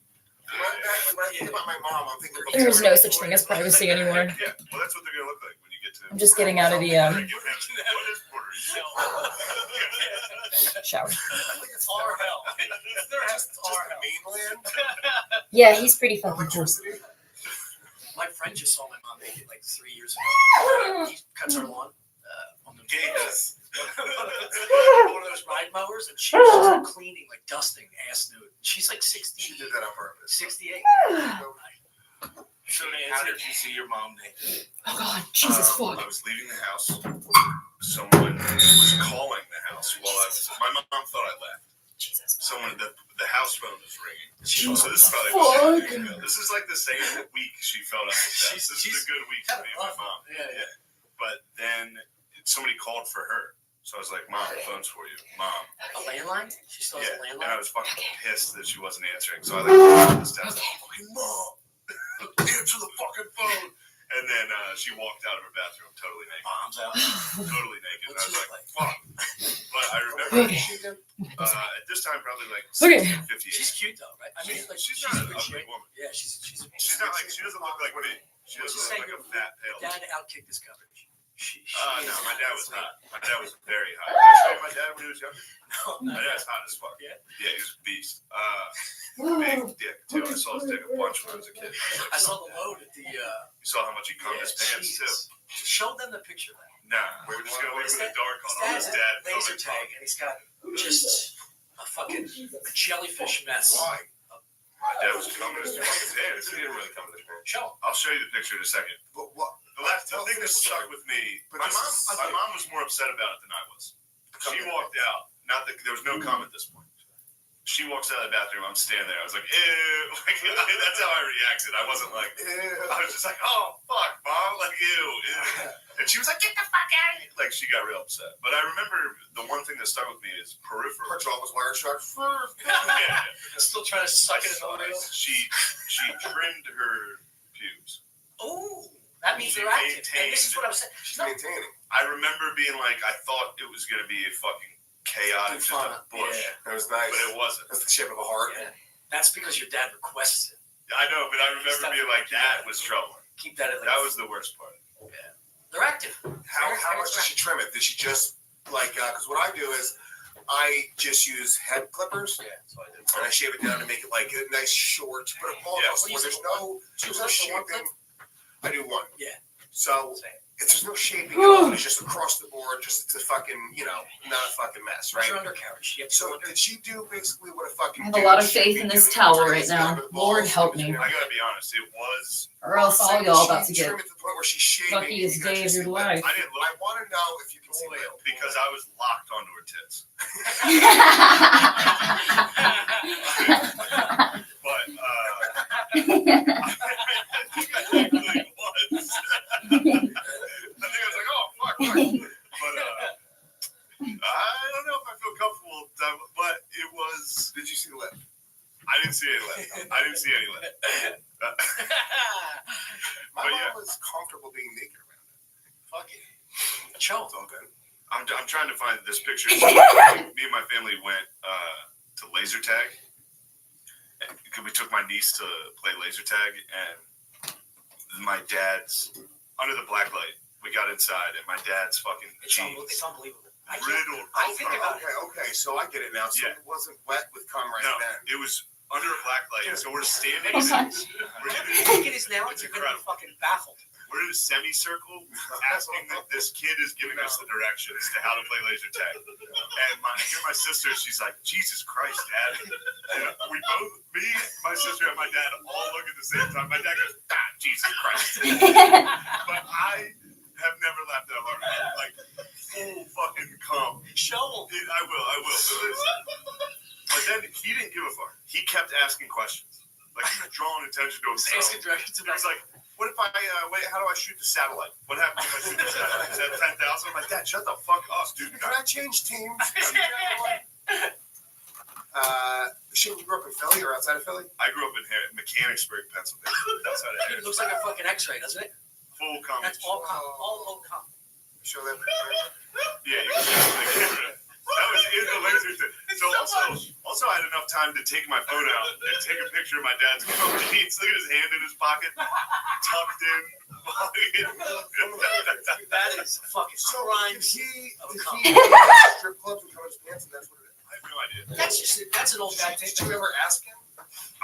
When I think about my mom, I'm thinking There is no such thing as privacy anymore. Yeah, well, that's what they're gonna look like when you get to. I'm just getting out of the What is Puerto Rico? shower. Our hell. There has Just our the hell. mainland, Yeah, he's pretty fucking cool. electricity. My friend just saw my mom naked like 3 years ago. He cuts her lawn on the Yes. one of those ride mowers, and she was just cleaning, like dusting, ass nude. She's like 60, She did that on purpose. 68. So How did you see your mom naked? Oh god, Jesus I fuck. was leaving the house. Someone was calling the house while I was. My mom thought I left. Jesus. Someone, the house phone was ringing. Jesus So this is probably fuck. this is like the same week she felt on the test. This is a good week for me and my mom. Yeah. But then somebody called for her. So I was like, Mom, the phone's for you. Mom. A landline? She still has a Yeah. And landline? I was fucking pissed that she wasn't answering. So I like this down. Okay. Fucking Mom, answer the fucking phone. And then she walked out of her bathroom totally naked. Mom's out. Totally naked. And I What's was she like, like? fuck. But I remember Okay. at this time, probably like Okay. 58. She's cute though, right? I mean, like she's she's not in an good ugly shape. woman. Yeah, she's She's not like, she doesn't look like me. She doesn't look like a fat, pale. Dad outkicked his coverage. She No, is my dad was hot. hot. My dad was very hot. Did I show you my dad when he was younger? No, My dad's hot as fuck. Yeah. Yeah, he was a beast. Big dick, too. I saw his dick a bunch when I was a kid. I saw the load at the. You saw how much he cummed his pants, too. Jesus. Show them the picture. Then. Nah, we're just going to leave it in the dark on all His his dad dad. has a laser tag, and he's got just a fucking jellyfish mess. Why? My dad was cumming his fucking pants. He didn't really cum his pants. Show. I'll show you the picture in a second. But what? The thing that stuck with me, But my this is- mom was more upset about it than I was. She walked out. Not that there was no comment at this point. She walks out of the bathroom. I'm standing there. I was like, ew. Like, that's how I reacted. I wasn't like, I was just like, oh, fuck, Mom. Like, ew. And she was like, get the fuck out of here. Like, she got real upset. But I remember the one thing that stuck with me is peripheral. Her jaw was wire shut. Yeah. Still trying to suck it in the wheel. She trimmed her pubes. Oh, that means She they're active. And this maintained- is what I was saying. She's maintaining. I remember being like, I thought it was going to be a fucking chaotic, just a bush. That was nice. But it wasn't. That's the shape of a heart. Yeah. That's because your dad requests it. I know, but I remember being like, that was trouble. Keep that at like. That was the worst part. They're active. How much did she trim it? Did she just like? Because what I do is, I just use head clippers Yeah, so I did. and I shave it down to make it like a nice short. But Yeah. where there's no Two no clips or one shaping. I do one. Yeah. So there's no shaping at all. It's just across the board. Just it's a fucking, not a fucking mess, What's right? your undercarriage? You have to So go under. did she do basically what a fucking? I have a dude lot of should faith be in this doing? towel Turn right his now. gun to the Lord balls, help and me. I gotta be honest, it was. Or else all saying y'all she about to get trim it to the point where she's shaving. fuckiest You got day of see your lip. life. I didn't look I want to know if you can see my because I was locked onto her tits. But I think I technically was. I think I was like, oh fuck. But I don't know if I feel comfortable. But it was. Did you see the lip? I didn't see any lip. I didn't see any lip. My But mom yeah. was comfortable being naked around it. Fuck it. Show. It's all good. I'm trying to find this picture. So, me and my family went to laser tag. And we took my niece to play laser tag, and my dad's under the black light. We got inside, and my dad's fucking It's jeans unbelievable. I can't- riddled. I think about it. Okay, so I get it now. So Yeah. it wasn't wet with cum right No, then. it was under a black light. So we're standing. Oh my- We're If in you a- think it is now, It's you're gonna be incredible. fucking baffled. We're in a semicircle, asking that this kid is giving us the directions to how to play laser tag. And my sister, she's like, Jesus Christ, Dad. And we both, me, my sister, and my dad all look at the same time. My dad goes, Jesus Christ. But I have never laughed that hard. Like, full fucking cum. Show them. I will. But then he didn't give a fuck. He kept asking questions. Like, he was drawing attention to himself. Asking directions He was like, what if I, how do I shoot the satellite? What happens if I shoot the satellite? Is that 10,000? I'm like, Dad, shut the fuck up, dude. Can I change teams? Shane, you grew up in Philly or outside of Philly? I grew up in Mechanicsburg, Pennsylvania. Outside of It looks like a fucking X-ray, doesn't it? Full comedy. That's all low com. Show that. Yeah, you can see the camera. That was in the laser thing. So also I had enough time to take my phone out and take a picture of my dad's cum jeans. Look at his hand in his pocket, tucked in. That is fucking So crime. did he of did cum. he go to strip clubs and cover his pants, and that's what it is? I have no idea. That's an old guy thing. Did you ever ask him?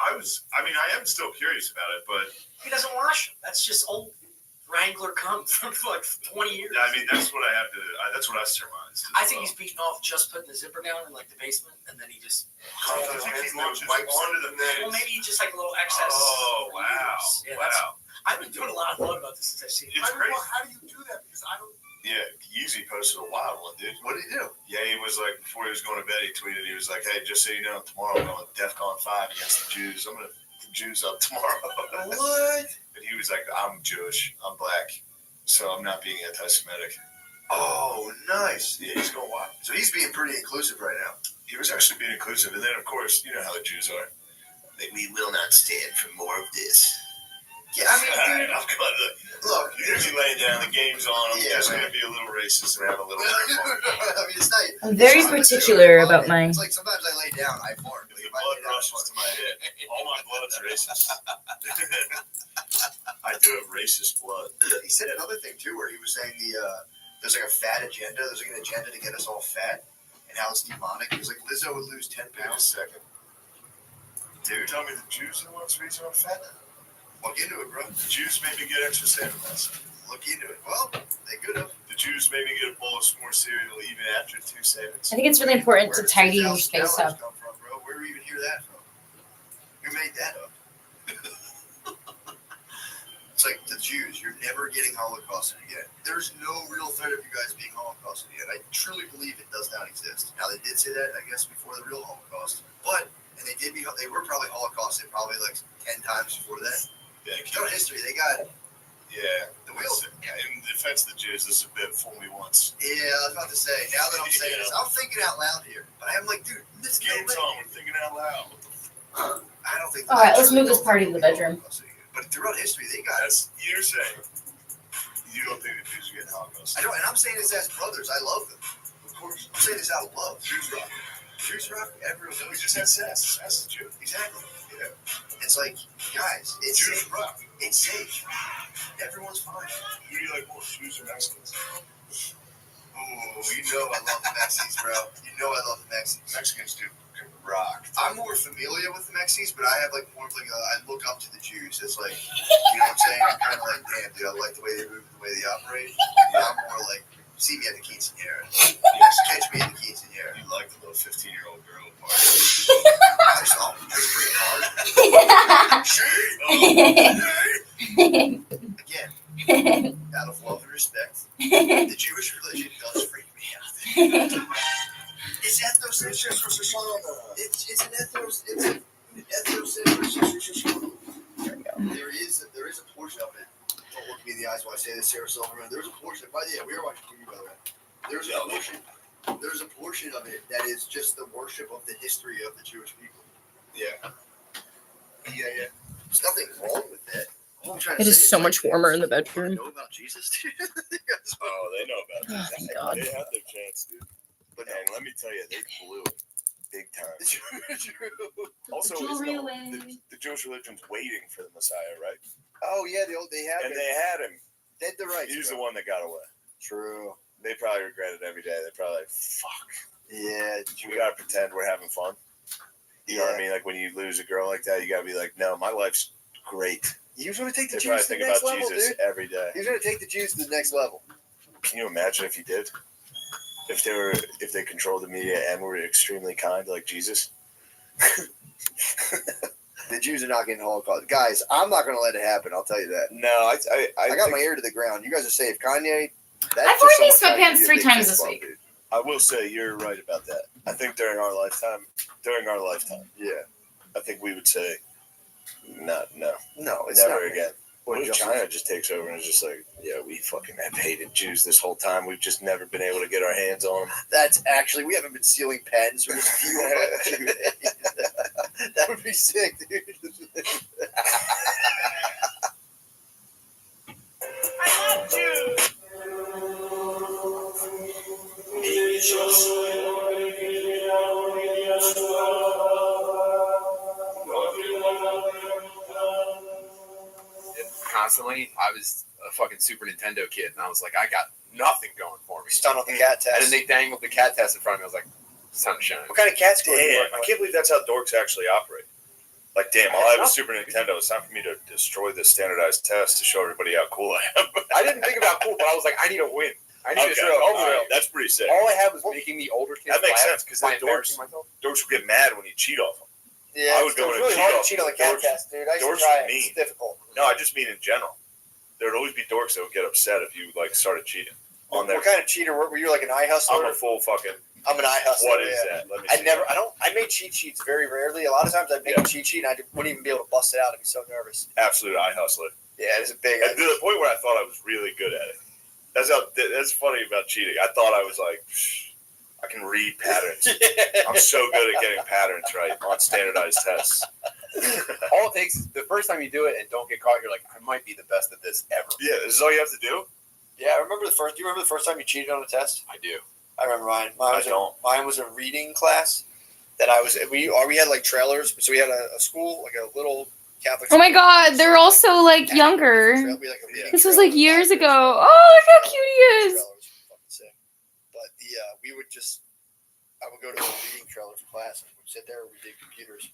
I am still curious about it, but He doesn't wash them. That's just old Wrangler cum from like 20 years. I mean, that's what I have to. That's what I surmised. I think he's beating off just putting the zipper down in like the basement, and then he just. I think he launches onto the Well, net. maybe just like a little excess. Oh wow! Yeah, Wow! I've been doing a lot of thought about this since I've seen it. It's crazy. Well, how do you do that? Because I don't. Yeah, Yeezy posted a wild one, dude. What did he do? Yeah, he was like, before he was going to bed, he tweeted, he was like, hey, just so you know, tomorrow I'm going DEFCON 5 against the Jews. I'm going to the Jews up tomorrow. What? And he was like, I'm Jewish. I'm black. So I'm not being anti-Semitic. Oh, nice. Yeah, he's going wild. So he's being pretty inclusive right now. He was actually being inclusive. And then, of course, you know how the Jews are. Like, we will not stand for more of this. Yeah, All I right, mean, I'm going to look, You're going to be laying down. The game's on. I'm Yeah, just man. going to be a little racist and have a little bit of fun. I mean, it's not. I'm very it's not particular material. about my. It's like sometimes I lay down, I fart. The If I blood lay down, I rushes fart. to my head. All my blood's racist. I do have racist blood. He said another thing too, where he was saying there's like a fat agenda. There's like an agenda to get us all fat, and how it's demonic. He was like Lizzo would lose 10 Wait a pounds. second. Dude, tell me the Jews are the ones reaching on fat? Look into it, bro. The Jews maybe get extra salmon less. Look into it. Well, they could have. The Jews maybe get a bowl of more cereal even after 2 salmons. I think it's really important to Where does tidy your 2,000 space calories up. come from, bro? Where do we even hear that from? Who made that up? It's like the Jews. You're never getting Holocausted again. There's no real threat of you guys being Holocausted again. I truly believe it does not exist. Now they did say that, I guess, before the real Holocaust, but and they were probably Holocausted probably like 10 times before that. Yeah, If you know history, they got yeah. the wheels. In defense of the Jews, this is a bit fool me once. Yeah, I was about to say. Now that I'm saying this, I'm thinking out loud here, but I'm like, dude, this Game's on. We're thinking out loud. I don't think. All right, let's move this party to the bedroom. But throughout history, they got. That's you're saying. You don't think the Jews are getting Holocaust? I don't, and I'm saying this as brothers. I love them. Of course. I'm saying this out of love. Jews rock. Jews rock. Everyone. We just had sex. That's the Jew. Exactly. Yeah. It's like, guys, it's Jews safe. rock. It's safe. Everyone's fine. Who do you like more, Jews or Mexicans? Oh, you know I love the Mexies, bro. You know I love the Mexies. Mexicans do rock. I'm more familiar with the Mexies, but I have like more of like I look up to the Jews. It's like, you know what I'm saying? I'm kind of like, damn, dude, I like the way they move, the way they operate. And I'm more like, see me at the quinceanera. Yes, catch me at the quinceanera. You like the little 15-year-old girl part. I just pretty hard. Again, out of love and respect, the Jewish religion does freak me out. It's ethnocentric. It's an ethnocentric. There is a portion of it. Don't look me in the eyes when I say this, Sarah Silverman. There's a portion. We are watching TV, by the way. There's a portion of it that is just the worship of the history of the Jewish people. Yeah. There's nothing wrong with that. All I'm trying to It say is so much warmer in the you bedroom. know about Jesus? Oh, they know about Oh, that. thank God. They had their chance, dude. But And let me tell you, they blew it big time. Also, Jewelry isn't away. the Jewish religion's waiting for the Messiah, right? oh yeah, they had And it. they had him. They had the rights. He's bro. the one that got away. True. They probably regret it every day. They're probably like, fuck. Yeah. We gotta pretend we're having fun. You know what I mean? Like when you lose a girl like that, you gotta be like, no, my life's great. He was going to take the They probably Jews to the think next about level, Jesus dude. every day. He was going to take the Jews to the next level. Can you imagine if he did? If they controlled the media and were extremely kind like Jesus? The Jews are not getting Holocaust. Guys, I'm not going to let it happen. I'll tell you that. No, I I got my think- ear to the ground. You guys are safe. Kanye, that's I've just worn these someone trying to sweatpants give you a 3 big times fist this bump, week. dude. I will say you're right about that. I think during our lifetime, Yeah. I think we would say, no, No, it's never not. again. What if Just- China just takes over and is just like, yeah, we fucking have hated Jews this whole time. We've just never been able to get our hands on them. That's actually, we haven't been stealing pens from this few Jews. That would be sick, dude. I love Jews. Constantly, I was a fucking Super Nintendo kid, and I was like, I got nothing going for me. Stun on the cat test. And then they dangled the cat test in front of me. I was like, sunshine. What kind of cat score do you Damn, work I with? can't believe that's how dorks actually operate. Like, damn, I'll have a Super Nintendo. It's time for me to destroy this standardized test to show everybody how cool I am. I didn't think about cool, but I was like, I need a win. I need Okay, to show all all, right, that's pretty sick. all I had was making the older kids That makes laugh sense, 'cause by then embarrassing dorks- myself. Dorks would get mad when you cheat off them. Yeah, I would go it's in really and hard cheat to cheat on the cat dorks- test, dude. I used to dorks try are it. It's mean. difficult. No, I just mean in general. There would always be dorks that would get upset if you like started cheating on their. What kind of cheater were you? Like an eye I'm hustler? a full fucking. I'm an eye hustler. What is yeah. that? Let me I see. never. I made cheat sheets very rarely. A lot of times I'd make Yeah. a cheat sheet and I wouldn't even be able to bust it out. I'd be so nervous. Absolute eye hustler. Yeah, it's a big. And to the point where I thought I was really good at it. That's funny about cheating. I thought I was like, I can read patterns. I'm so good at getting patterns right on standardized tests. All it takes is the first time you do it and don't get caught, you're like, I might be the best at this ever. Yeah, this is all you have to do. Yeah, I remember the first. Do you remember the first time you cheated on a test? I do. I remember mine. I don't. Mine was a reading class that I was. We had like trailers, so we had a school, like a little Catholic. Oh my school. God, they're also like younger. We had, like, a reading This was trailer like years with ago. libraries. Oh, look how cute he is. Trailers were fucking sick. But we would just, I would go to the reading trailer for class and we'd sit there and we did computers.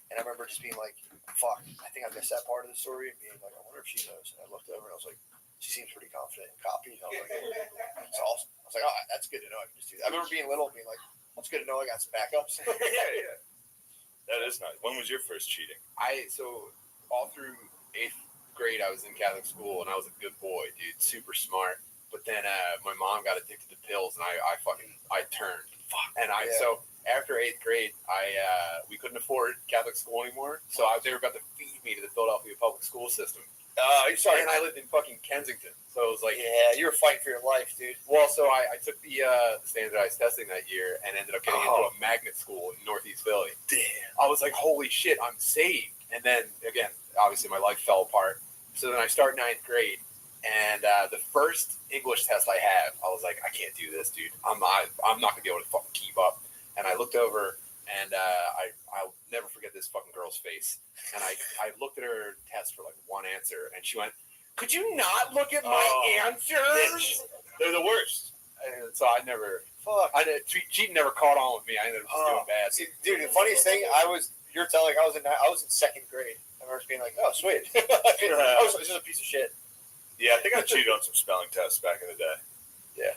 And I remember just being like, fuck, I think I missed that part of the story. And being like, I wonder if she knows. And I looked over and I was like, she seems pretty confident in copy. And I was like, that's awesome. I was like, oh, that's good to know. I can just do that. I remember being little and being like, that's good to know. I got some backups. yeah. That is nice. When was your first cheating? So all through 8th grade, I was in Catholic school, and I was a good boy, dude, super smart. But then my mom got addicted to pills, and I turned. And Yeah. so after 8th grade, we couldn't afford Catholic school anymore, so they were about to feed me to the Philadelphia public school system. Sorry. And I lived in fucking Kensington, so it was like, Yeah, you were fighting for your life, dude. well, so I took the standardized testing that year and ended up getting into a magnet school in Northeast Philly. Damn. I was like, holy shit, I'm saved. And then again, obviously my life fell apart. So then I start 9th grade, and the first English test I have, I was like, I can't do this, dude. I'm not gonna be able to fucking keep up. And I looked over, and I'll never forget this fucking girl's face. And I looked at her test for like one answer, and she went, "Could you not look at my answers?" They're the worst. And so I never fuck? I did, cheating never caught on with me. I ended up doing bad. See, dude, the funniest thing, you're telling, I was in second grade. I remember being like, oh, sweet. I was just a piece of shit. Yeah, I think I cheated on some spelling tests back in the day. Yeah.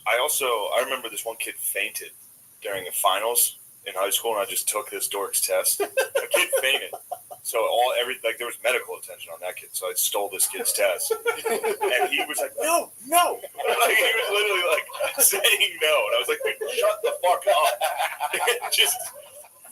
I remember this one kid fainted during the finals in high school, and I just took this dork's test. A kid fainted. So there was medical attention on that kid. So I stole this kid's test, and he was like, "No." Like, he was literally like saying no, and I was like, "Shut the fuck up!" Just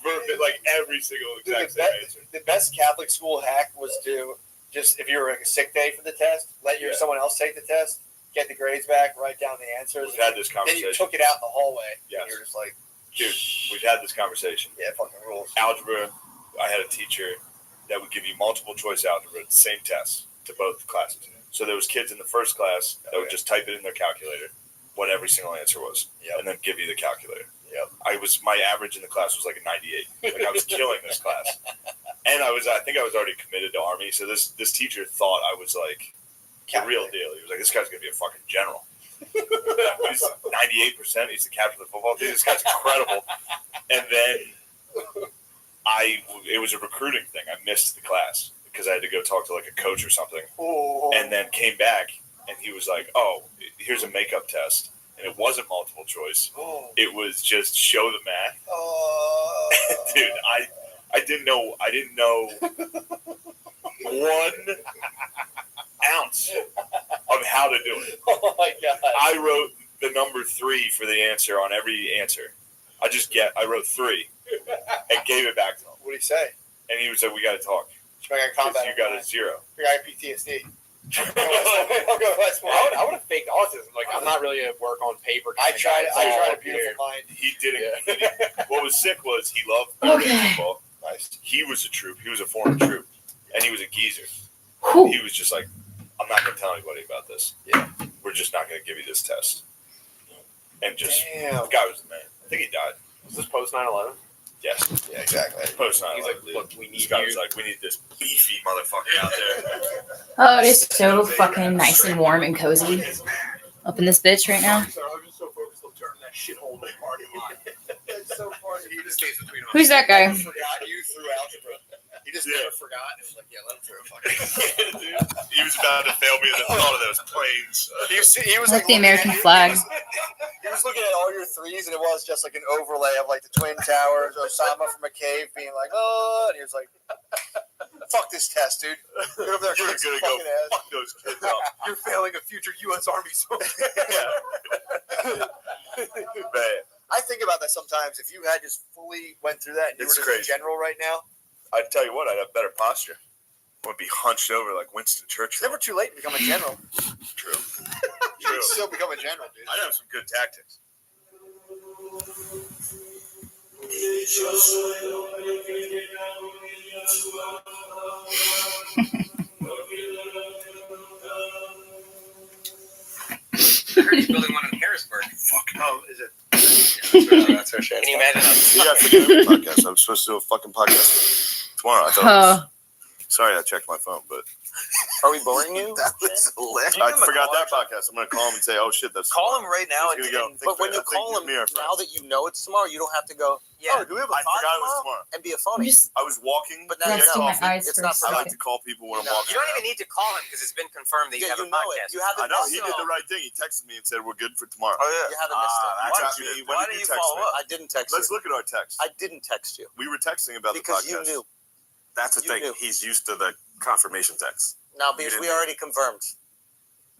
verbatim, like every single exact same answer. The best Catholic school hack was to just, if you were like a sick day for the test, let someone else take the test, get the grades back, write down the answers. We've had this Then conversation. you took it out in the hallway. Yes. And you're just like, Dude, we've had this conversation. yeah, fucking rules. Algebra, I had a teacher that would give you multiple choice algebra, same test to both classes. So there was kids in the first class that would just type it in their calculator, what every single answer was, and then give you the calculator. My average in the class was like a 98. Like I was killing this class, and I think I was already committed to Army. So this teacher thought I was like the real deal. He was like, this guy's gonna be a fucking general. He's 98%. He's the captain of the football team. This guy's incredible. And then it was a recruiting thing. I missed the class because I had to go talk to like a coach or something. Oh. And then came back and he was like, "Oh, here's a makeup test." And it wasn't multiple choice. Oh. It was just show the math. Oh. Dude, I didn't know 1 ounce of how to do it. Oh my god. I wrote the number 3 for the answer on every answer. I wrote 3 and gave it back to him. What did he say? And he was like, "We got to talk. You got You got a 0." You got PTSD. I would have faked autism. Like, I'm not really a work on paper. I tried a a beautiful mind. He didn't. What was sick was he loved football. Nice. He was a troop. He was a former troop, and he was a geezer. Whew. He was just like, "I'm not going to tell anybody about this. Yeah. We're just not going to give you this test." And just Damn. the guy was the man. I think he died. Was this post 9/11? Yes. Yeah, exactly. Post 9/11. He's like, look, we This need guy you. was like, "We need this beefy motherfucker out there." Oh, it is so fucking nice and warm and cozy up in this bitch right now. I was just so focused on turning that shithole into a party line. It's so funny. He just stays between them. Who's that guy? Forgot you through algebra. He just never forgot. It was like, yeah, let him through. Fuck it. Dude, he was about to fail me at the thought of those planes. He was Like the looking American at- flag. He was looking at all your threes, and it was just like an overlay of like the Twin Towers, Osama from a cave being like, oh, and he was like, fuck this test, dude. Get over there, You're kick gonna some go fucking ass. fuck those kids up. You're failing a future U.S. Army soldier. Man, I think about that sometimes. If you had just fully went through that and you It's were just crazy. a general right now, I'd tell you what, I'd have better posture. I would be hunched over like Winston it's Churchill. never too late to become a general. True. You can still become a general, dude. I'd have some good tactics. I heard he's building one in Harrisburg. Oh, is it? That's her shit. Can you imagine Yeah, I forget the podcast. I'm supposed to do a fucking podcast tomorrow. I thought. Oh, Sorry, I checked my phone, but Are we boring you? That was hilarious. I forgot that podcast. I'm gonna call him and say, "Oh shit, that's." Call him right now. He's gonna go. But when you I think call him, me or now that you know it's tomorrow, you don't have to go, Yeah. oh, do we have a I pod forgot it was tomorrow? tomorrow. And be a I'm phony. just I was walking, But now you resting know. my eyes It's for a not I like second. to call people when I'm No, walking. you don't even need to call him because it's been confirmed that you Yeah, have you a know podcast. it. You haven't I know he missed did it. the right thing. He texted me and said, "We're good for tomorrow." Oh, yeah. You haven't missed it. Why Text did me. you- When why did did you you text follow me? up? I didn't text Let's you. look at our text. I didn't text you. We were texting about Because the you podcast. knew. That's the You thing. knew. He's used to the confirmation text. No, because didn't we do it. already confirmed.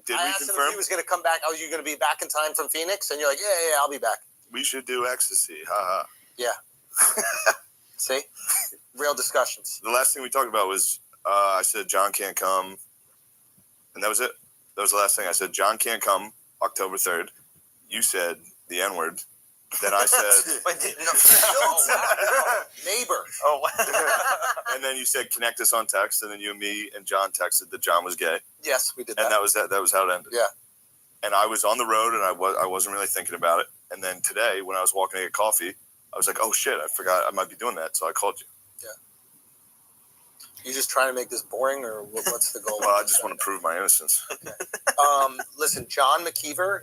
Did I we asked him if confirm? he was going to come back. Oh, you going to be back in time from Phoenix? And you're like, yeah, I'll be back. We should do ecstasy. Ha ha. See? Real discussions. The last thing we talked about was I said John can't come, and that was it. That was the last thing I said. John can't come October 3rd. You said the N word. Then I said, But Neighbor. oh, wow. and then you said connect us on text, and then you and me and John texted that John was gay, Yes, we did and that. that was that. That was how it ended. Yeah. And I was on the road, and I wasn't really thinking about it. And then today, when I was walking to get coffee, I was like, oh shit, I forgot I might be doing that, so I called you. You just trying to make this boring, or what's the goal? Well, I just want to prove my innocence. Listen, John McKeever,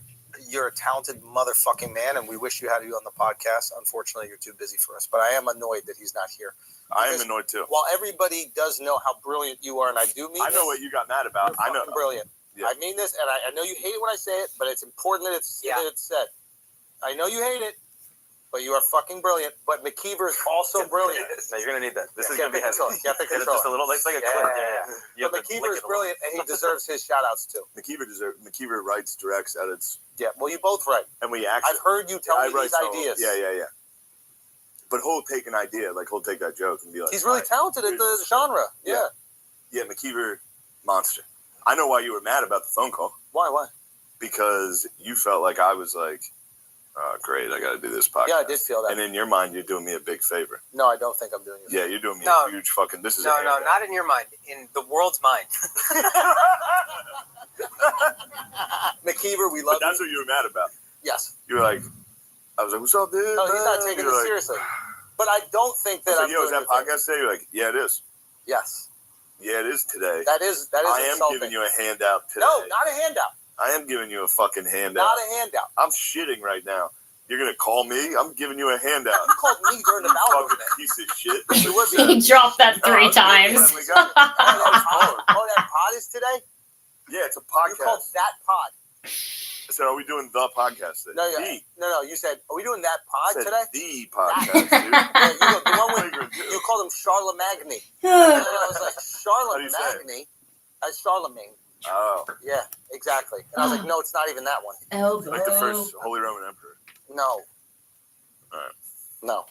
you're a talented motherfucking man, and we wish you had you on the podcast. Unfortunately, you're too busy for us. But I am annoyed that he's not here. I am Because annoyed too. While everybody does know how brilliant you are, and I do mean I know this, what you got mad about. you're I know. fucking brilliant. Yeah. I mean this, and I know you hate it when I say it, but it's important that it's said. I know you hate it, but you are fucking brilliant. But McKeever is also brilliant. No, you're gonna need that. This is You gonna be have heavy. to control it. You have to It's control just a it. little. It's like a Yeah. clip. Yeah. You But have to McKeever lick is it a lot. brilliant, and he deserves his shout outs too. McKeever writes, directs, edits, Yeah, well, you both write. and we actually. I've heard you tell I me write these some- ideas. Yeah. But he'll take an idea, like he'll take that joke and be like, He's really "Alright, talented at here's the this." genre. Yeah. Yeah, McKeever, monster. I know why you were mad about the phone call. Why? Because you felt like I was like, oh, great, I got to do this podcast. Yeah, I did feel that. And in your mind, you're doing me a big favor. No, I don't think I'm doing it. Yeah, you're doing me No. a huge fucking. This is No, a no, handout. not in your mind. In the world's mind. McKeever, we But love that's you. what you were mad about. Yes. You were like, I was like, what's up, dude? No, he's not man?" taking You're this like, seriously. But I don't think I that was I'm like, yo, is doing that your thing. podcast today? You're like, yeah, it is. Yes. Yeah, it is today. That is I am insulting. giving you a handout today. No, not a handout. I am giving you a fucking handout. Not a handout. I'm shitting right now. You're going to call me? I'm giving you a handout. You called me during the bowel Fucking movement. piece of shit. You would He be. dropped that No, I three was gonna times. let me go. Oh, that pod is today? Yeah, it's a You called podcast. that pod. I said, are we doing the podcast today? No, you said, are we doing that pod I said today? the podcast, dude. Yeah, you know, the one with, Flagrant two. you called him Charlemagne. And I was like, How do you say it? Charlemagne? Charlemagne. Oh, Yeah, exactly. And I was like, no, it's not even that one. Elbow. like the first Holy Roman Emperor. No. Alright. No.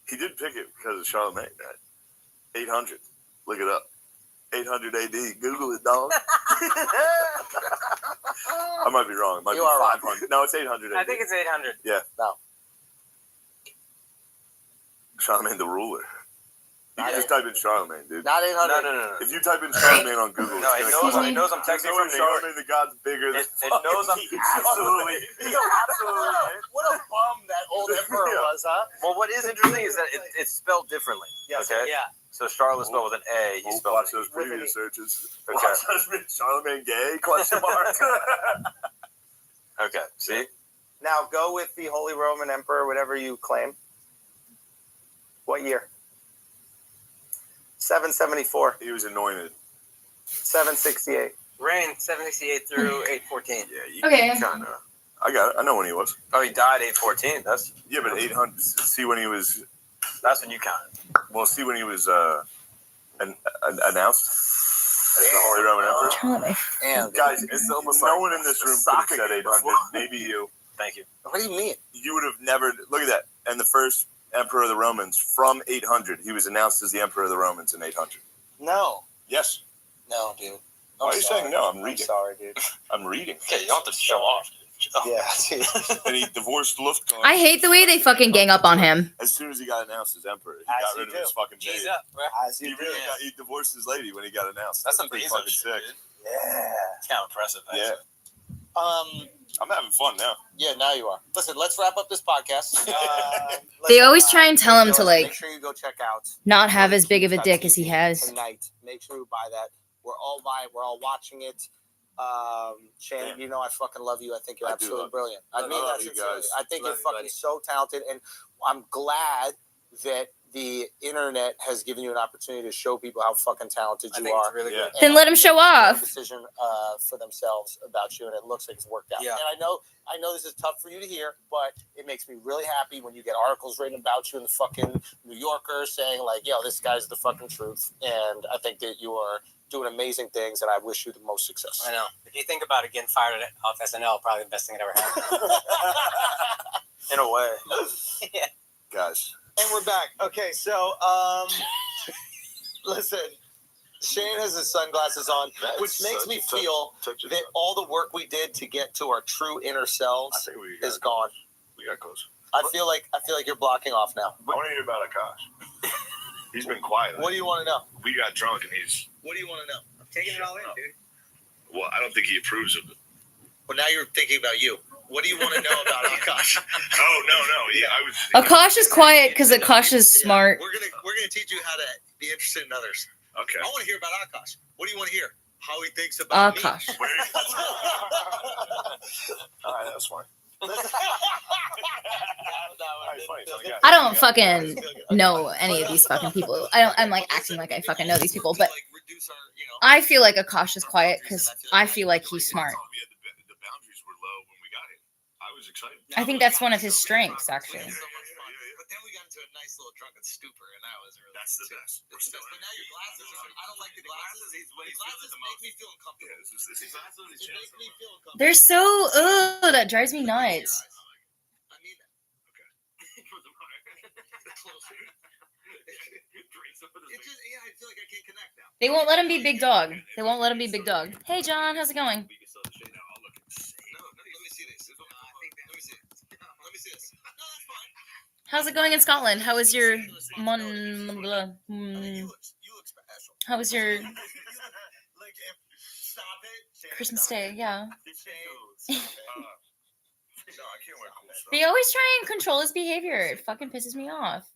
He did pick it because of Charlemagne, right? 800. Look it up. 800 AD. Google it, dog. I might be wrong. It might You be are wrong. 500. No, it's 800 AD. I think it's 800. Charlemagne the ruler. You Not can just type in Charlemagne, dude. Not 800. No. If you type in Charlemagne on Google, No, it's it gonna knows. come It up. knows I'm texting from New York. Charlemagne the God's bigger than It knows I'm absolutely. Absolutely. What a bum that old emperor Yeah. was, huh? Well, what is interesting is that it's spelled differently. Yes, Okay. yeah. So Charlotte was spelled with an A. He We'll spelled watch it. those previous searches. Okay. Watch those. Charlemagne gay? Question mark. Okay. See. Now go with the Holy Roman Emperor, whatever you claim. What year? 774, He was anointed. 768. Reign 768 through 814. Yeah, you Okay. kind of. I got it. I know when he was. Oh, he died 814. That's Yeah, but 800. See when he was. when you count. Well, see when he was announced as the Holy Roman Emperor. Charlie. And Guys, It's almost no like one in this a room could soccer have said game 800. before. Maybe you. Thank you. what do you mean? You would have never. Look at that. And the first emperor of the Romans from 800. He was announced as the emperor of the Romans in 800. No. Yes. No, dude. Why are you saying no? I'm I'm reading. sorry, dude. I'm reading. Okay, you don't have to show off. Yeah, dude. And he divorced Lufthansa. I hate the way they fucking gang up on him. As soon as he got announced as emperor, he As got you rid of do. his fucking G's baby. up, bro. As He you really do. got. He divorced his lady when he got announced. That's some pretty Bezos fucking shit, sick. dude. Yeah. It's kind of impressive. Yeah. Actually. I'm having fun now. Yeah, now you are. Listen, let's wrap up this podcast. They always try and tell him to, Make like, sure you go check out not have as big of a dick as he has. tonight. Make sure you buy that. We're all buying. We're all watching it. Shannon, Damn. you know I fucking love you. I think you're I do absolutely love brilliant. I I mean love that you sincerely. guys. I think Love you're you, fucking buddy. so talented, and I'm glad that the internet has given you an opportunity to show people how fucking talented I you think are. it's really Yeah. good. Then let him show Make a off. decision for themselves about you, and it looks like it's worked out. Yeah. And I know this is tough for you to hear, but it makes me really happy when you get articles written about you in the fucking New Yorker saying like, "Yo, this guy's the fucking truth." And I think that you are doing amazing things, and I wish you the most success. I know. If you think about it, getting fired off SNL, probably the best thing that ever happened. In a way. Yeah. Guys. And we're back. Okay, so listen, Shane has his sunglasses on, which makes me feel that all the work we did to get to our true inner I selves think we is got, gone. we got close. I feel like you're blocking off now. I want to hear about Akash. He's been quiet. What do you want to know? We got drunk and he's. What do you want to know? I'm taking it all in, dude. Well, I don't think he approves of it. Well, now you're thinking about you. What do you want to know about Akash? Oh no! Yeah, I was. Akash is quiet because Akash is smart. We're gonna teach you how to be interested in others. Okay. I want to hear about Akash. What do you want to hear? how he thinks about me. Akash. All right, that's fine. I don't fucking know any of these fucking people. I'm like acting like I fucking know these people, but I feel like Akash is quiet because I feel like he's smart. The boundaries were low when we got in. I was excited. I think that's one of his strengths, actually. But then we got into a nice little drunken stupor, and that was really That's the best. We're still But now your glasses are. I don't like the glasses. The glasses make me feel uncomfortable. Yeah, this is absolutely It makes me feel uncomfortable. They're so ugh, that drives me nuts. I mean that. It's just, yeah, I feel like I can't connect now. They won't let him be big dog. They won't let him be big dog. Hey John, how's it going? No, let me see this. Let me see it. Let me see this. No, that's fine. How's it going in Scotland? How was your You look special. how was your Like, stop it. Christmas Stop Day? it. Yeah. Stop it. No, I can't wear cool stuff. They always try and control his behavior. It fucking pisses me off.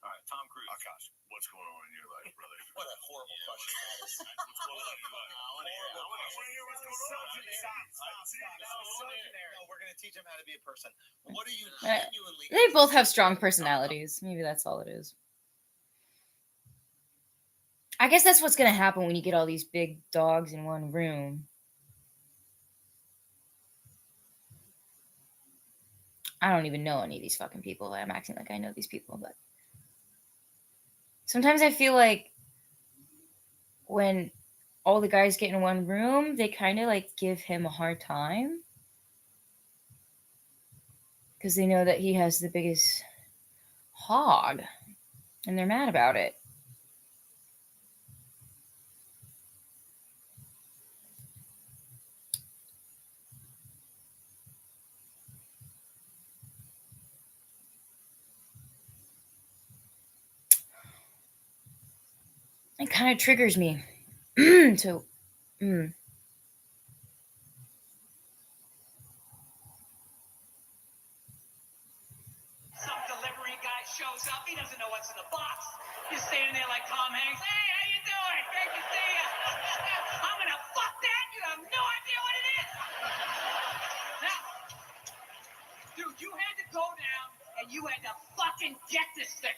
All right, Tom Cruise. Akash, what's going on in your life, brother? What a horrible question that is. What's going on in your life? I want to hear what's going on. No, we're gonna teach him how to be a person. What are you genuinely? They both have strong personalities. Maybe that's all it is. I guess that's what's gonna happen when you get all these big dogs in one room. I don't even know any of these fucking people. I'm acting like I know these people, but sometimes I feel like when all the guys get in one room, they kind of like give him a hard time because they know that he has the biggest hog and they're mad about it. It kind of triggers me to Some delivery guy shows up. He doesn't know what's in the box. You're standing there like Tom Hanks. Hey, how you doing? Great to see you. I'm gonna fuck that. You have no idea what it is. Now, dude, you had to go down and you had to fucking get this thing.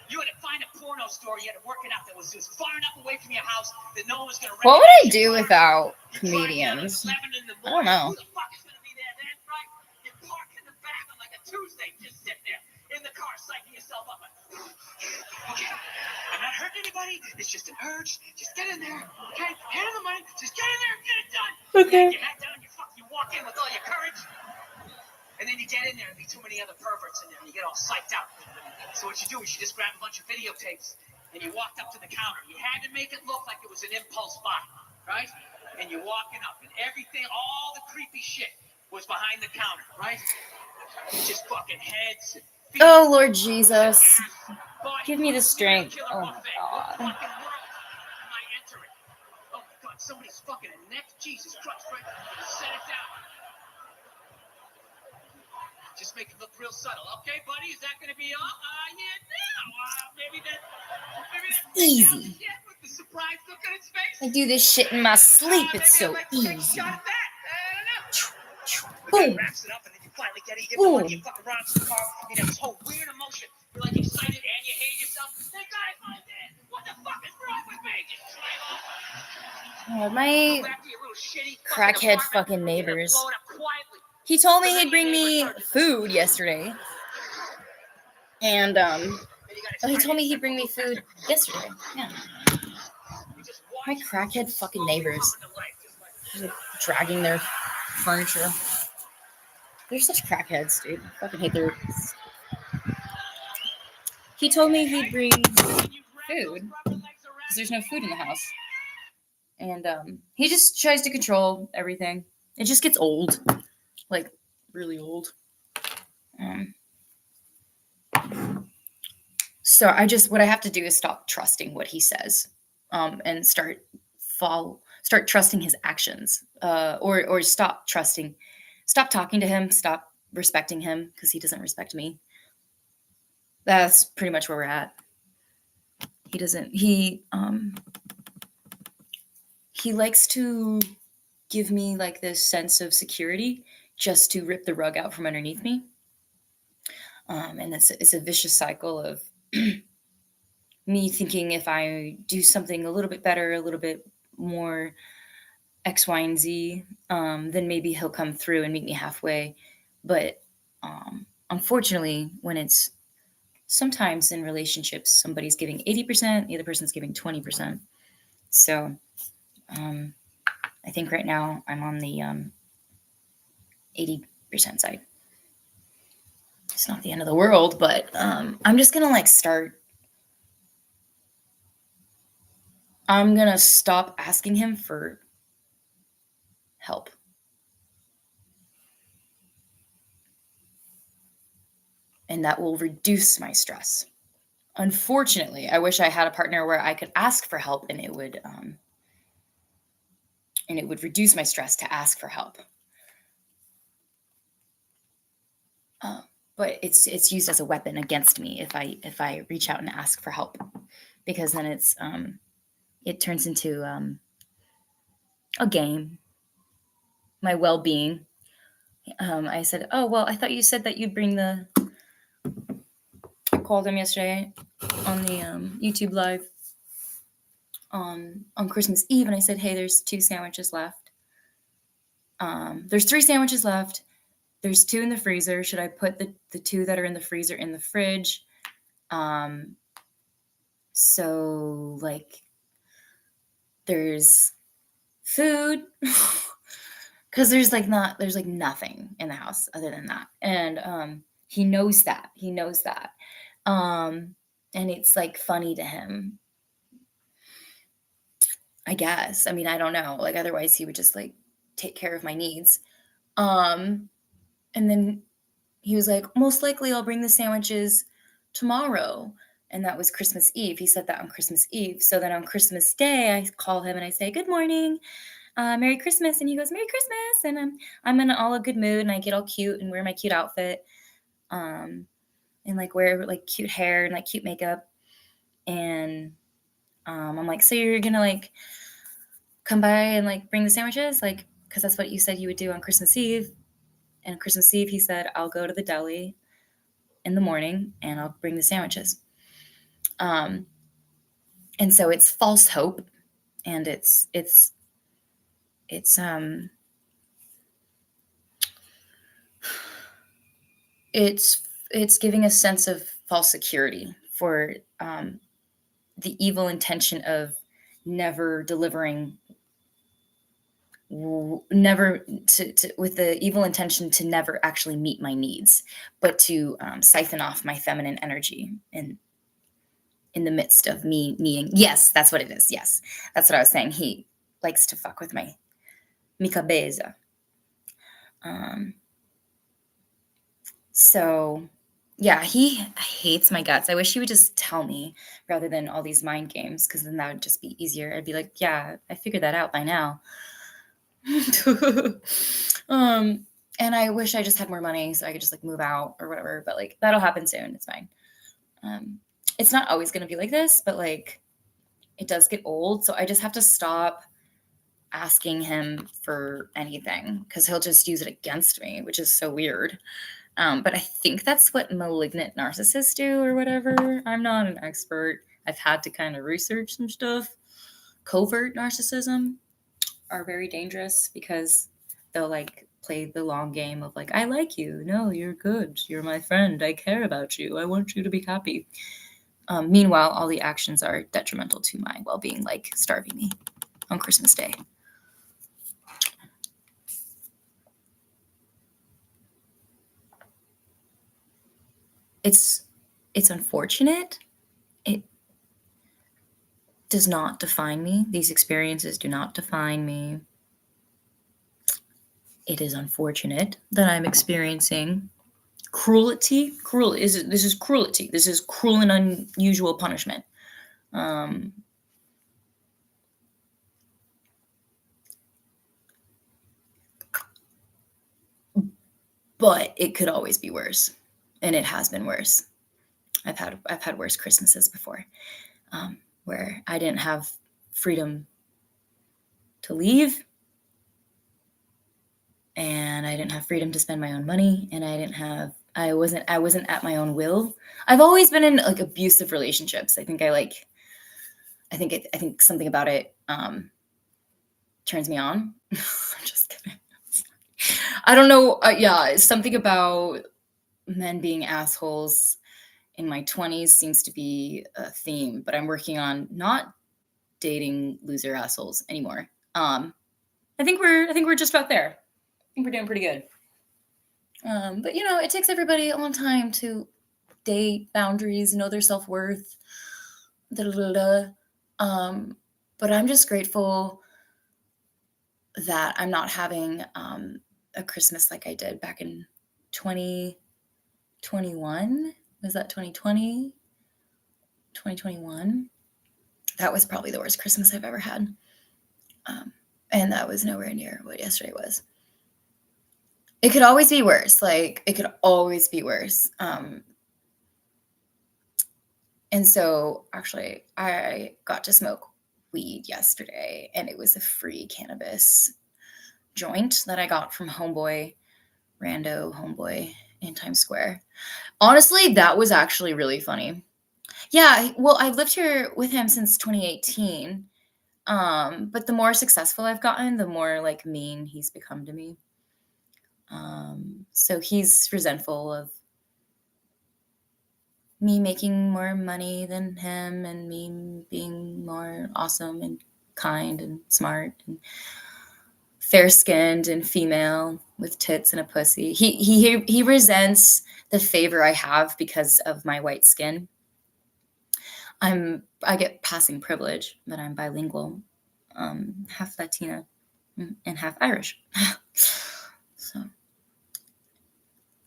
You had to find a porno store. You had to work it out that was just far enough away from your house that no one was gonna. What would I recognize do your car. without You drive down at comedians? 11 in the I don't morning. know. Who the fuck is gonna be there then, right? You park in the back on like a Tuesday, just sit there in the car, psyching yourself up. Like, okay, I'm not hurting anybody. It's just an urge. Just get in there, okay? Hand him the money. Just get in there and get it done. Okay. You head down. You walk in with all your courage, and then you get in there and meet too many other perverts in there, and you get all psyched out. So what you do is you just grab a bunch of videotapes and you walked up to the counter. You had to make it look like it was an impulse buy, right? And you're walking up, and everything, all the creepy shit was behind the counter, right? Just fucking heads. And feet, Oh Lord Jesus, body give me the parts, strength. killer Oh my buffet. God. What fucking world am I entering? Oh my God, somebody's fucking a neck. Jesus Christ, right? Set it down. Just make it look real subtle, okay, buddy? Is that gonna be all? Yeah, no. Maybe that. Easy. Yeah, with the surprise look on his face. I do this shit in my sleep. It's so Maybe I'd like to take a easy. shot at that. I don't know. Boom. Wraps it up, and then you finally get it. You get the money. You Boom. fucking run up to the car. You have this whole weird emotion. You're like excited and you hate yourself. Thank God I did. What the fuck is wrong with me? Just drive off. Oh, my Go back to your little shitty crackhead apartment, fucking and neighbors. blow it up quietly. He told me he'd bring me food yesterday. And he told me he'd bring me food yesterday. Yeah. My crackhead fucking neighbors. Just dragging their furniture. They're such crackheads, dude. I fucking hate their. He told me he'd bring food because there's no food in the house. And he just tries to control everything. It just gets old. Like, really old. So what I have to do is stop trusting what he says, and start trusting his actions, or stop talking to him, stop respecting him because he doesn't respect me. That's pretty much where we're at. He he likes to give me like this sense of security just to rip the rug out from underneath me. And it's a vicious cycle of me thinking if I do something a little bit better, a little bit more X, Y, and Z, then maybe he'll come through and meet me halfway. But unfortunately, when it's sometimes in relationships, somebody's giving 80%, the other person's giving 20%. So I think right now I'm on the 80% side. It's not the end of the world, but I'm just going to like I'm going to stop asking him for help. And that will reduce my stress. Unfortunately, I wish I had a partner where I could ask for help and it would reduce my stress to ask for help. But it's used as a weapon against me if I reach out and ask for help, because then it turns into a game. My well-being. I said, oh well, I thought you said that you'd bring the. I called him yesterday on the YouTube live on Christmas Eve, and I said, hey, there's 2 sandwiches left. There's 3 sandwiches left. There's 2 in the freezer. Should I put the 2 that are in the freezer in the fridge? So like there's food because there's nothing in the house other than that. And he knows that. And it's like funny to him, I guess. I mean, I don't know. Like otherwise he would just like take care of my needs. And then he was like, most likely I'll bring the sandwiches tomorrow. And that was Christmas Eve. He said that on Christmas Eve. So then on Christmas Day, I call him and I say, good morning, Merry Christmas. And he goes, Merry Christmas. And I'm in all a good mood and I get all cute and wear my cute outfit. And like wear like cute hair and like cute makeup. And I'm like, so you're going to like come by and like bring the sandwiches? Like, because that's what you said you would do on Christmas Eve. And on Christmas Eve, he said, I'll go to the deli in the morning and I'll bring the sandwiches. And so it's false hope. And it's giving a sense of false security for the evil intention of never delivering, with the evil intention to never actually meet my needs, but to siphon off my feminine energy in the midst of me needing. Yes, that's what it is. Yes, that's what I was saying. He likes to fuck with my cabeza. So yeah, he hates my guts. I wish he would just tell me rather than all these mind games, because then that would just be easier. I'd be like, yeah, I figured that out by now. And I wish I just had more money so I could just like move out or whatever, but like that'll happen soon. It's fine. It's not always going to be like this, but like it does get old. So I just have to stop asking him for anything because he'll just use it against me, which is so weird. But I think that's what malignant narcissists do or whatever. I'm not an expert. I've had to kind of research some stuff. Covert narcissism are very dangerous because they'll like play the long game of like, I like you. No, you're good. You're my friend. I care about you. I want you to be happy. Meanwhile, all the actions are detrimental to my well-being, like starving me on Christmas Day. It's unfortunate. It does not define me. These experiences do not define me. It is unfortunate that I'm experiencing cruelty. This is cruelty. This is cruel and unusual punishment. But it could always be worse. And it has been worse. I've had worse Christmases before, where I didn't have freedom to leave, and I didn't have freedom to spend my own money, and I wasn't at my own will. I've always been in like abusive relationships. I think something about it turns me on. I'm just kidding. I don't know. Yeah, something about men being assholes in my 20s seems to be a theme, but I'm working on not dating loser assholes anymore. I think we're just about there. I think we're doing pretty good. But you know, it takes everybody a long time to date, boundaries, know their self-worth. But I'm just grateful that I'm not having a Christmas like I did back in 2021. Was that 2020? 2021? That was probably the worst Christmas I've ever had. And that was nowhere near what yesterday was. It could always be worse. Like, it could always be worse. And so, actually, I got to smoke weed yesterday, and it was a free cannabis joint that I got from rando homeboy in Times Square. Honestly, that was actually really funny. Yeah, well, I've lived here with him since 2018. But the more successful I've gotten, the more like mean he's become to me. So he's resentful of me making more money than him and me being more awesome and kind and smart and fair-skinned and female with tits and a pussy. He resents the favor I have because of my white skin. I get passing privilege, but I'm bilingual, half Latina and half Irish. So,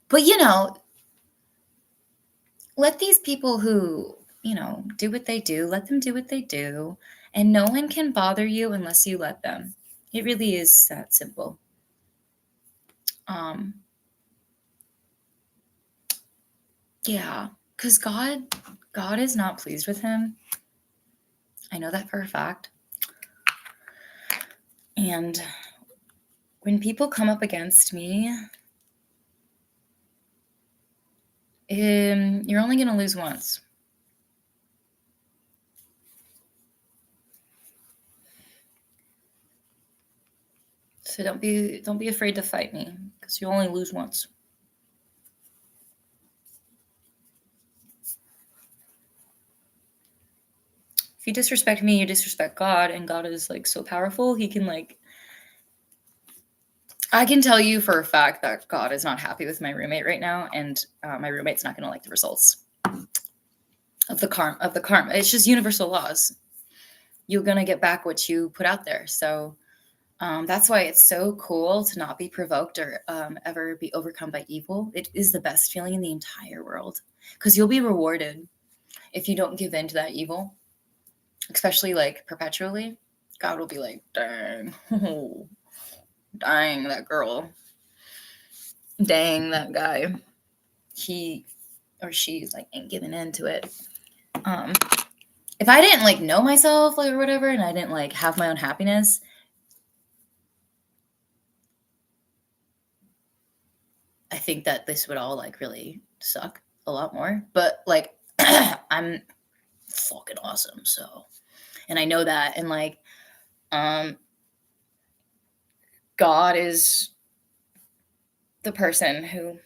but you know, let these people who, you know, do what they do, let them do what they do, and no one can bother you unless you let them. It really is that simple. Yeah, because God is not pleased with him. I know that for a fact. And when people come up against me, you're only going to lose once. So don't be afraid to fight me, because you only lose once. If you disrespect me, you disrespect God, and God is like so powerful. He can like, I can tell you for a fact that God is not happy with my roommate right now, and my roommate's not going to like the results of the karma. It's just universal laws. You're going to get back what you put out there. So that's why it's so cool to not be provoked or ever be overcome by evil. It is the best feeling in the entire world, because you'll be rewarded if you don't give in to that evil. Especially like perpetually, God will be like, dang, dang that girl, dang that guy. He or she like ain't giving in to it. If I didn't like know myself like or whatever, and I didn't like have my own happiness, I think that this would all like really suck a lot more. But like, I'm fucking awesome, so. And I know that, and like, God is the person who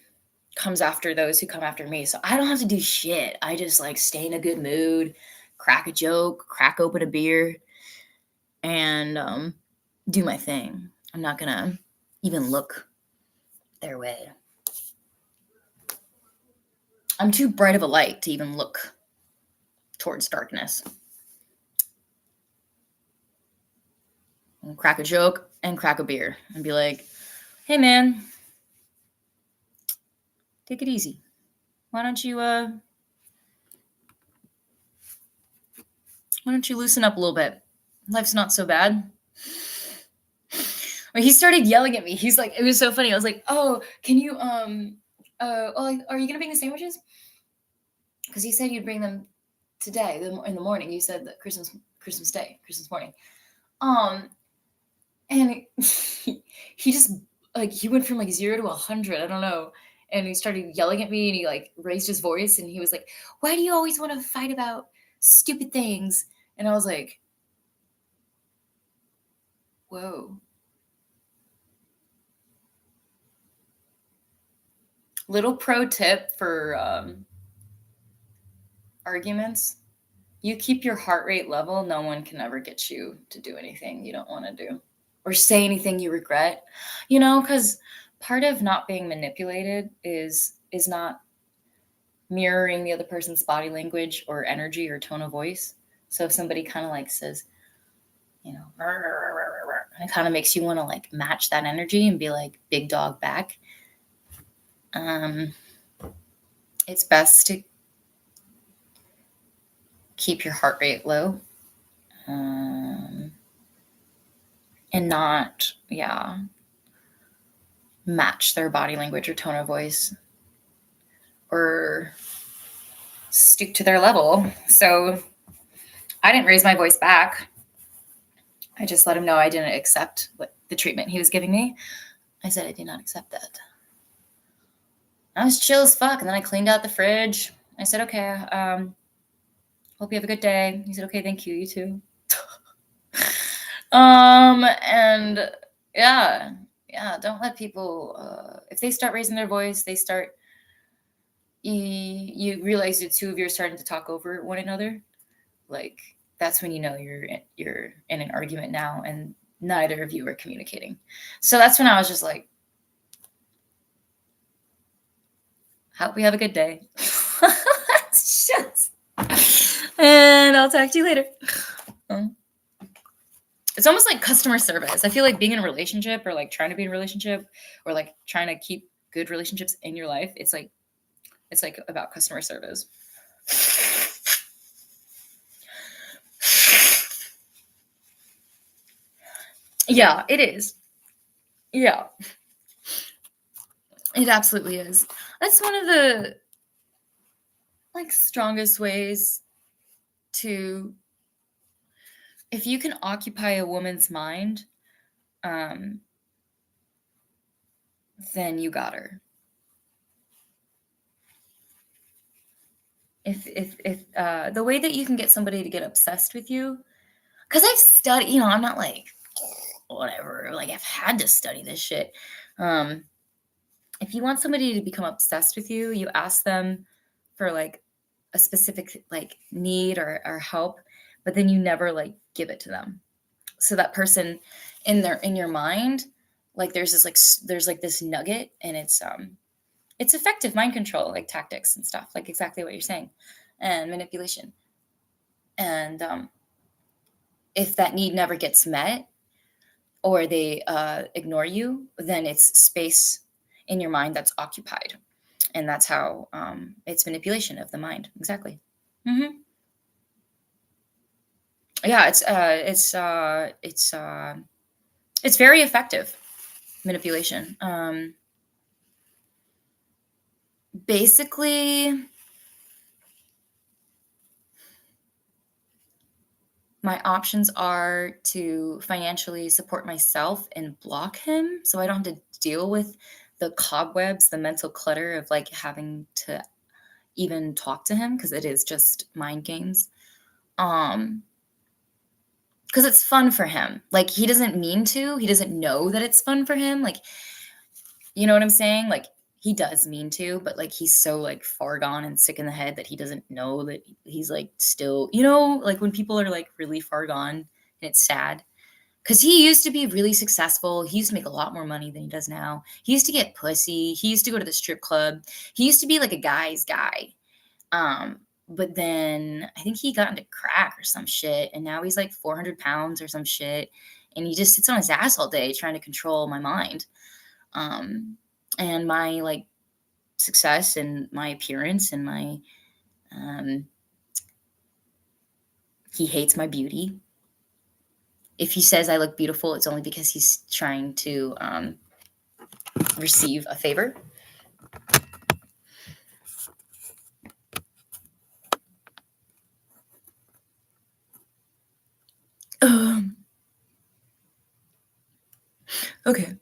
comes after those who come after me. So I don't have to do shit. I just like stay in a good mood, crack a joke, crack open a beer, and do my thing. I'm not gonna even look their way. I'm too bright of a light to even look towards darkness. And crack a joke and crack a beer and be like, hey man, take it easy. Why don't you loosen up a little bit? Life's not so bad. He started yelling at me. He's like, it was so funny. I was like, oh, can you are you gonna bring the sandwiches? Because you said you'd bring them today in the morning. You said that Christmas Day, Christmas morning. And he just like he went from like 0 to 100, I don't know. And he started yelling at me and he like raised his voice and he was like, "Why do you always want to fight about stupid things?" And I was like, "Whoa." Little pro tip for arguments. You keep your heart rate level. No one can ever get you to do anything you don't want to do or say anything you regret. You know, because part of not being manipulated is not mirroring the other person's body language or energy or tone of voice. So if somebody kind of like says, you know, and it kind of makes you want to like match that energy and be like big dog back. It's best to keep your heart rate low and not, match their body language or tone of voice or stoop to their level. So I didn't raise my voice back. I just let him know I didn't accept the treatment he was giving me. I said I did not accept that. I was chill as fuck. And then I cleaned out the fridge. I said, okay, hope you have a good day. He said, okay, thank you. You too. And yeah, don't let people, if they start raising their voice, you realize the two of you are starting to talk over one another. Like, that's when you know you're in an argument now and neither of you are communicating. So that's when I was just like, hope we have a good day. Shit. And I'll talk to you later. It's almost like customer service. I feel like being in a relationship or like trying to be in a relationship or like trying to keep good relationships in your life. It's like about customer service. Yeah, it is. Yeah. It absolutely is. That's one of the like strongest ways to, if you can occupy a woman's mind, then you got her. If the way that you can get somebody to get obsessed with you, because I've studied, you know, I'm not like whatever, like I've had to study this shit. If you want somebody to become obsessed with you, you ask them for like a specific like need or help, but then you never like give it to them. So that person in your mind, like there's this nugget, and it's effective mind control, like tactics and stuff, like exactly what you're saying, and manipulation. And if that need never gets met or they ignore you, then it's space in your mind that's occupied. And that's how it's manipulation of the mind. Exactly. Mm-hmm. Yeah, it's very effective manipulation. Basically, my options are to financially support myself and block him so I don't have to deal with the cobwebs, the mental clutter of like having to even talk to him, because it is just mind games. Because it's fun for him. Like, he doesn't mean to. He doesn't know that it's fun for him. Like, you know what I'm saying? Like, he does mean to, but like he's so like far gone and sick in the head that he doesn't know that he's like still, you know, like when people are like really far gone and it's sad. Because he used to be really successful. He used to make a lot more money than he does now. He used to get pussy. He used to go to the strip club. He used to be like a guy's guy. But then I think he got into crack or some shit. And now he's like 400 pounds or some shit. And he just sits on his ass all day trying to control my mind. And my like success and my appearance and my, he hates my beauty. If he says I look beautiful, it's only because he's trying to receive a favor. Okay.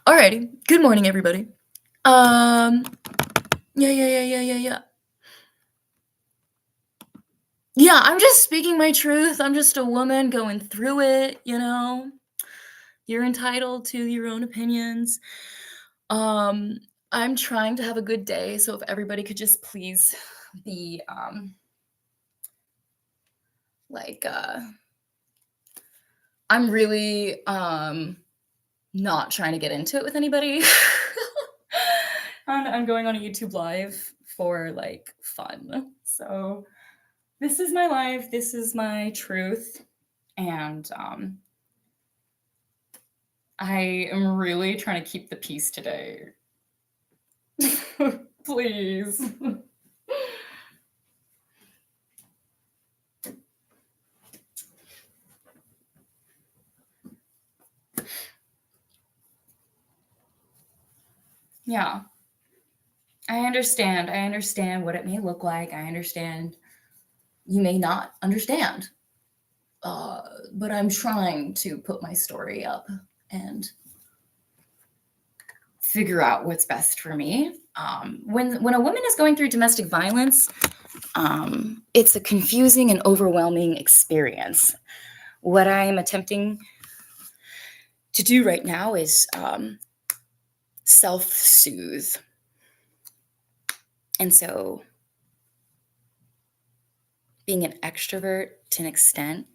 Alrighty. Good morning, everybody. Yeah. Yeah, I'm just speaking my truth. I'm just a woman going through it, you know. You're entitled to your own opinions. I'm trying to have a good day, so if everybody could just please be I'm really not trying to get into it with anybody. I'm going on a YouTube live for like fun. So this is my life, this is my truth, and I am really trying to keep the peace today. Please. Yeah. I understand what it may look like. I understand you may not understand. But I'm trying to put my story up and figure out what's best for me. When a woman is going through domestic violence, it's a confusing and overwhelming experience. What I am attempting to do right now is self-soothe. And so being an extrovert to an extent,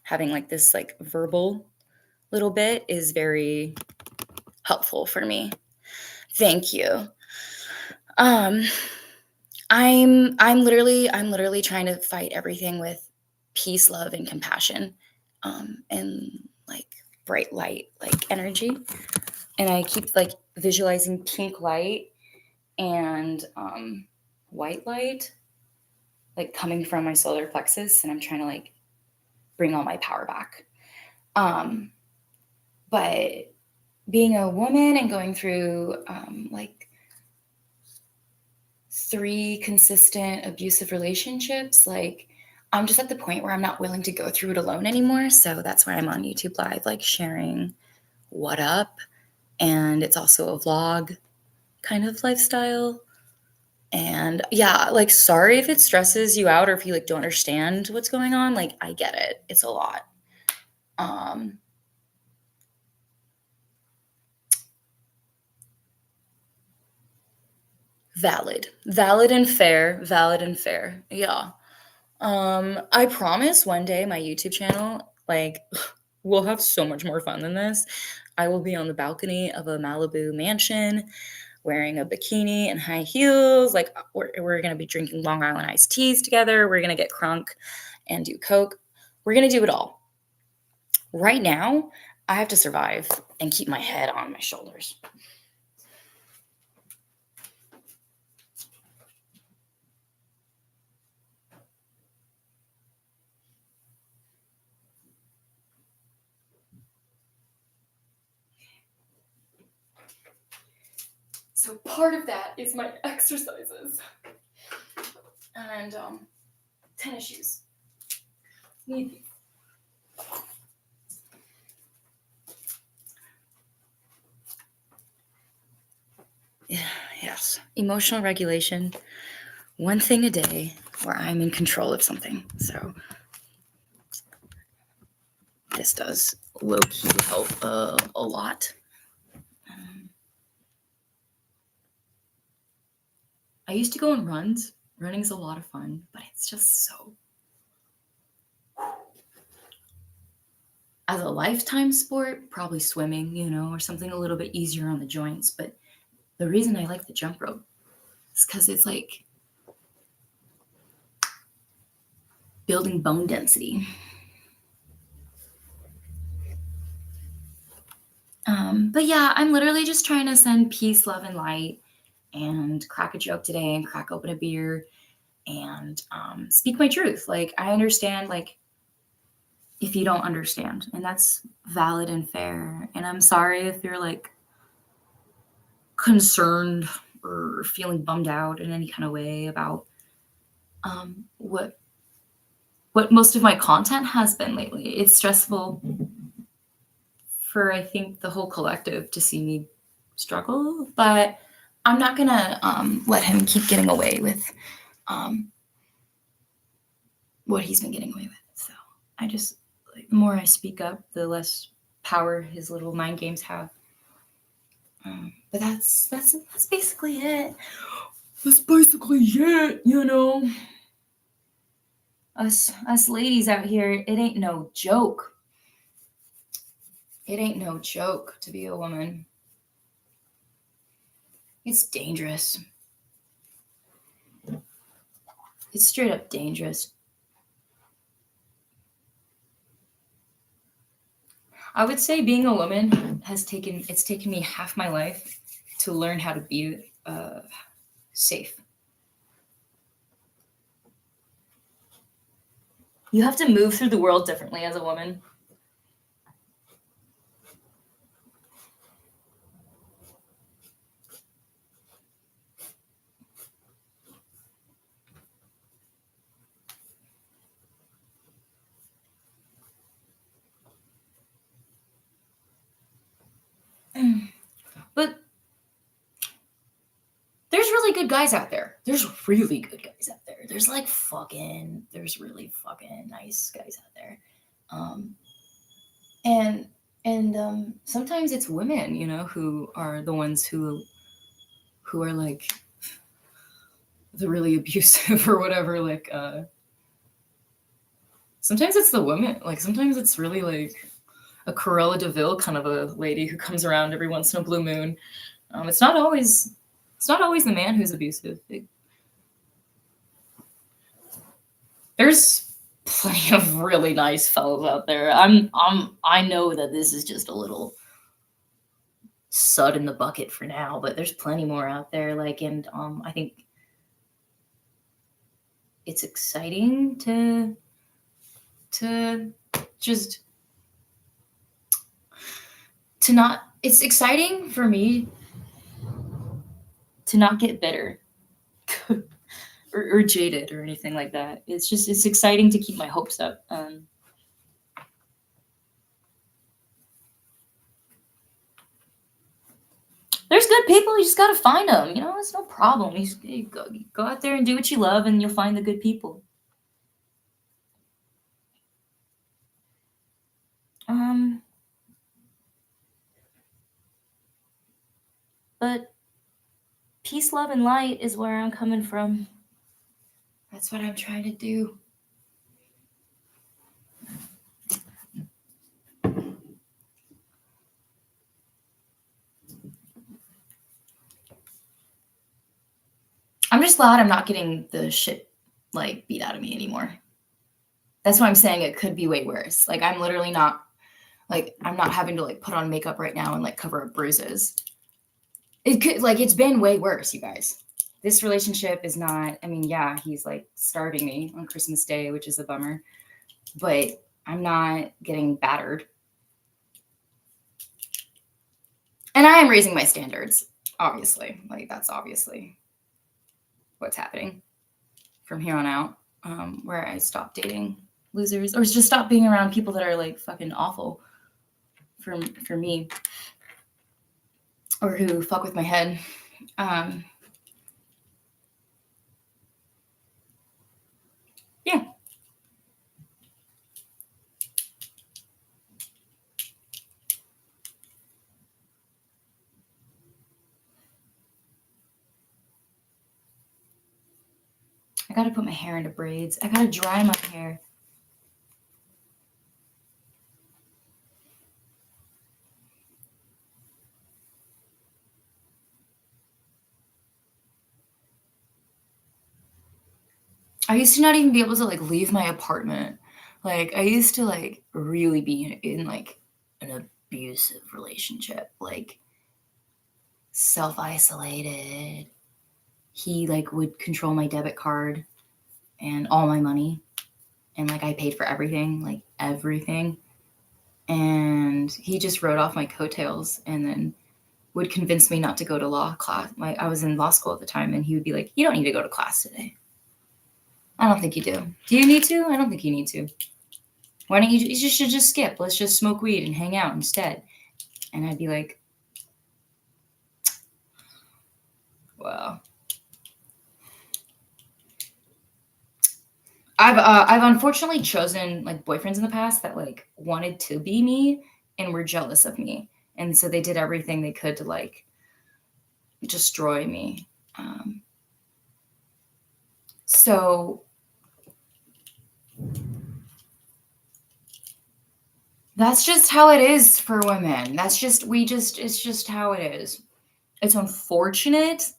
having like this like verbal little bit is very helpful for me. Thank you. I'm literally trying to fight everything with peace, love, and compassion, and like bright light, like energy. And I keep like visualizing pink light and white light, like coming from my solar plexus, and I'm trying to like bring all my power back. But being a woman and going through like 3 consistent abusive relationships, like I'm just at the point where I'm not willing to go through it alone anymore. So that's why I'm on YouTube Live, like sharing what up. And it's also a vlog kind of lifestyle. And yeah, like sorry if it stresses you out or if you like don't understand what's going on. Like I get it. It's a lot. Valid and fair. Yeah. I promise one day my YouTube channel, like, we'll have so much more fun than this. I will be on the balcony of a Malibu mansion wearing a bikini and high heels. Like, we're going to be drinking Long Island iced teas together. We're going to get crunk and do coke. We're going to do it all. Right now, I have to survive and keep my head on my shoulders. So part of that is my exercises and tennis shoes. Need these. Yeah, yes. Emotional regulation. One thing a day where I'm in control of something. So this does low-key help a lot. I used to go on runs. Running is a lot of fun, but it's just so... As a lifetime sport, probably swimming, you know, or something a little bit easier on the joints. But the reason I like the jump rope is because it's like building bone density. But yeah, I'm literally just trying to send peace, love, and light and crack a joke today and crack open a beer and speak my truth. Like, I understand, like, if you don't understand, and that's valid and fair. And I'm sorry if you're like concerned or feeling bummed out in any kind of way about what most of my content has been lately. It's stressful for I think the whole collective to see me struggle, but I'm not gonna let him keep getting away with what he's been getting away with. So I just, like, the more I speak up, the less power his little mind games have. But that's basically it. That's basically it, you know. Us ladies out here, it ain't no joke. It ain't no joke to be a woman. It's dangerous. It's straight up dangerous. I would say being a woman it's taken me half my life to learn how to be safe. You have to move through the world differently as a woman. But there's really good guys out there. There's really good guys out there. There's really fucking nice guys out there. And sometimes it's women, you know, who are the ones who are like the really abusive or whatever. Like, sometimes it's the women. Like, sometimes it's really like a Cruella de Vil kind of a lady who comes around every once in a blue moon. It's not always the man who's abusive. There's plenty of really nice fellows out there. I know that this is just a little sud in the bucket for now, but there's plenty more out there. Like, and I think it's exciting to just to not. It's exciting for me to not get bitter or jaded or anything like that. It's exciting to keep my hopes up. There's good people. You just gotta find them. You know, it's no problem. You go out there and do what you love, and you'll find the good people. But peace, love, and light is where I'm coming from. That's what I'm trying to do. I'm just glad I'm not getting the shit, like, beat out of me anymore. That's why I'm saying it could be way worse. Like, I'm literally not, like, I'm not having to, like, put on makeup right now and, like, cover up bruises. It could, like, it's been way worse, you guys. This relationship is not, I mean, yeah, he's, like, starving me on Christmas Day, which is a bummer. But I'm not getting battered. And I am raising my standards, obviously. Like, that's obviously what's happening from here on out, where I stop dating losers or just stop being around people that are, like, fucking awful for me. Or who fuck with my head. Yeah. I gotta put my hair into braids. I gotta dry my hair. I used to not even be able to, like, leave my apartment. Like, I used to, like, really be in like, an abusive relationship. Like, self-isolated. He, like, would control my debit card and all my money. And, like, I paid for everything. Like, everything. And he just rode off my coattails and then would convince me not to go to law class. Like, I was in law school at the time, and he would be like, "You don't need to go to class today." I don't think you do. Do you need to? I don't think you need to. Why don't you should just skip. Let's just smoke weed and hang out instead. And I'd be like, well, I've unfortunately chosen like boyfriends in the past that like wanted to be me and were jealous of me, and so they did everything they could to like destroy me. So that's just how it is for women. It's just how it is. It's unfortunate,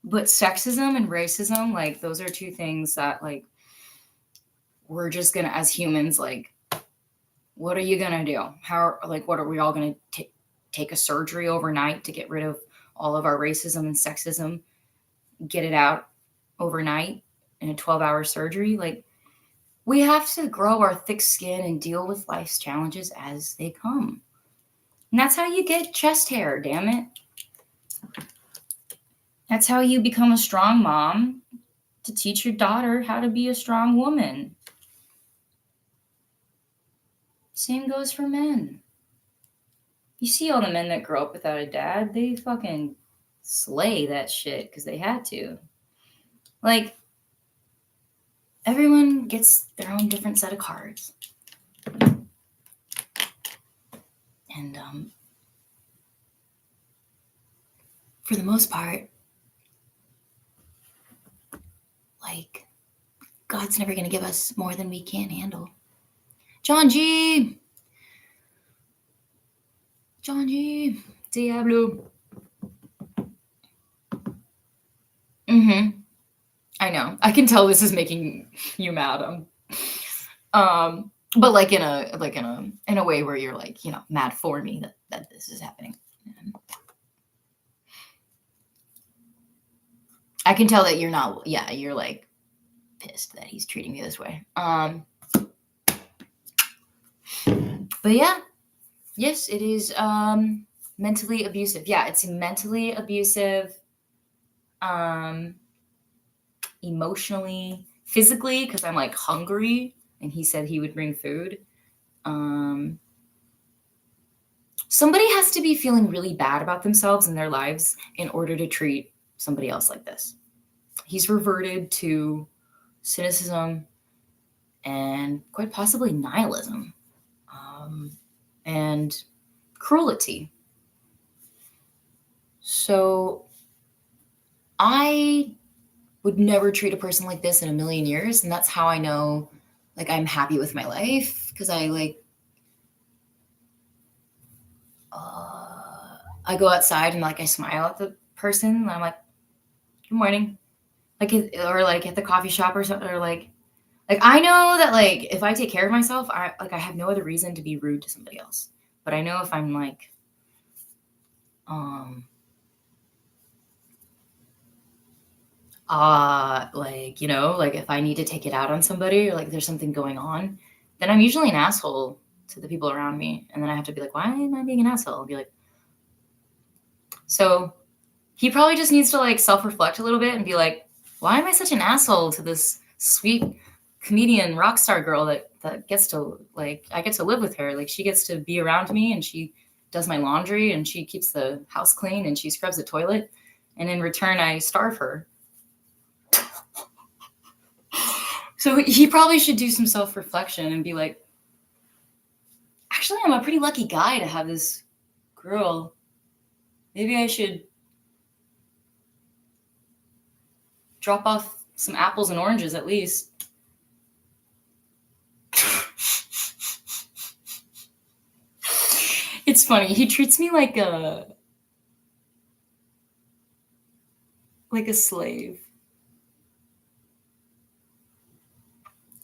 but sexism and racism, like those are two things that like we're just gonna, as humans, like, what are you gonna do? What are we all gonna take a surgery overnight to get rid of all of our racism and sexism, get it out overnight in a 12-hour surgery? Like, we have to grow our thick skin and deal with life's challenges as they come. And that's how you get chest hair, damn it. That's how you become a strong mom, to teach your daughter how to be a strong woman. Same goes for men. You see all the men that grow up without a dad, they fucking slay that shit because they had to. Like, everyone gets their own different set of cards. And for the most part, like, God's never going to give us more than we can handle. John G. Diablo. I know. I can tell this is making you mad. But like in a way where you're like, you know, mad for me that this is happening. I can tell that you're not. Yeah, you're like pissed that he's treating me this way. But yeah, yes, it is mentally abusive. Yeah, it's mentally abusive, emotionally, physically, because I'm like hungry and he said he would bring food. Somebody has to be feeling really bad about themselves and their lives in order to treat somebody else like this. He's reverted to cynicism and quite possibly nihilism. And cruelty. So I would never treat a person like this in a million years. And that's how I know, like, I'm happy with my life. Because I, like, I go outside and, like, I smile at the person. And I'm like, good morning. Like, or, like, at the coffee shop or something. Or, like, I know that, like, if I take care of myself, I have no other reason to be rude to somebody else. But I know if I'm, like, like, you know, like, if I need to take it out on somebody or, like, there's something going on, then I'm usually an asshole to the people around me. And then I have to be like, why am I being an asshole? I'll be like, so he probably just needs to, like, self-reflect a little bit and be like, why am I such an asshole to this sweet comedian rock star girl that gets to, like, I get to live with her. Like, she gets to be around me and she does my laundry and she keeps the house clean and she scrubs the toilet. And in return, I starve her. So he probably should do some self-reflection and be like, actually, I'm a pretty lucky guy to have this girl. Maybe I should drop off some apples and oranges at least. It's funny. He treats me like a slave.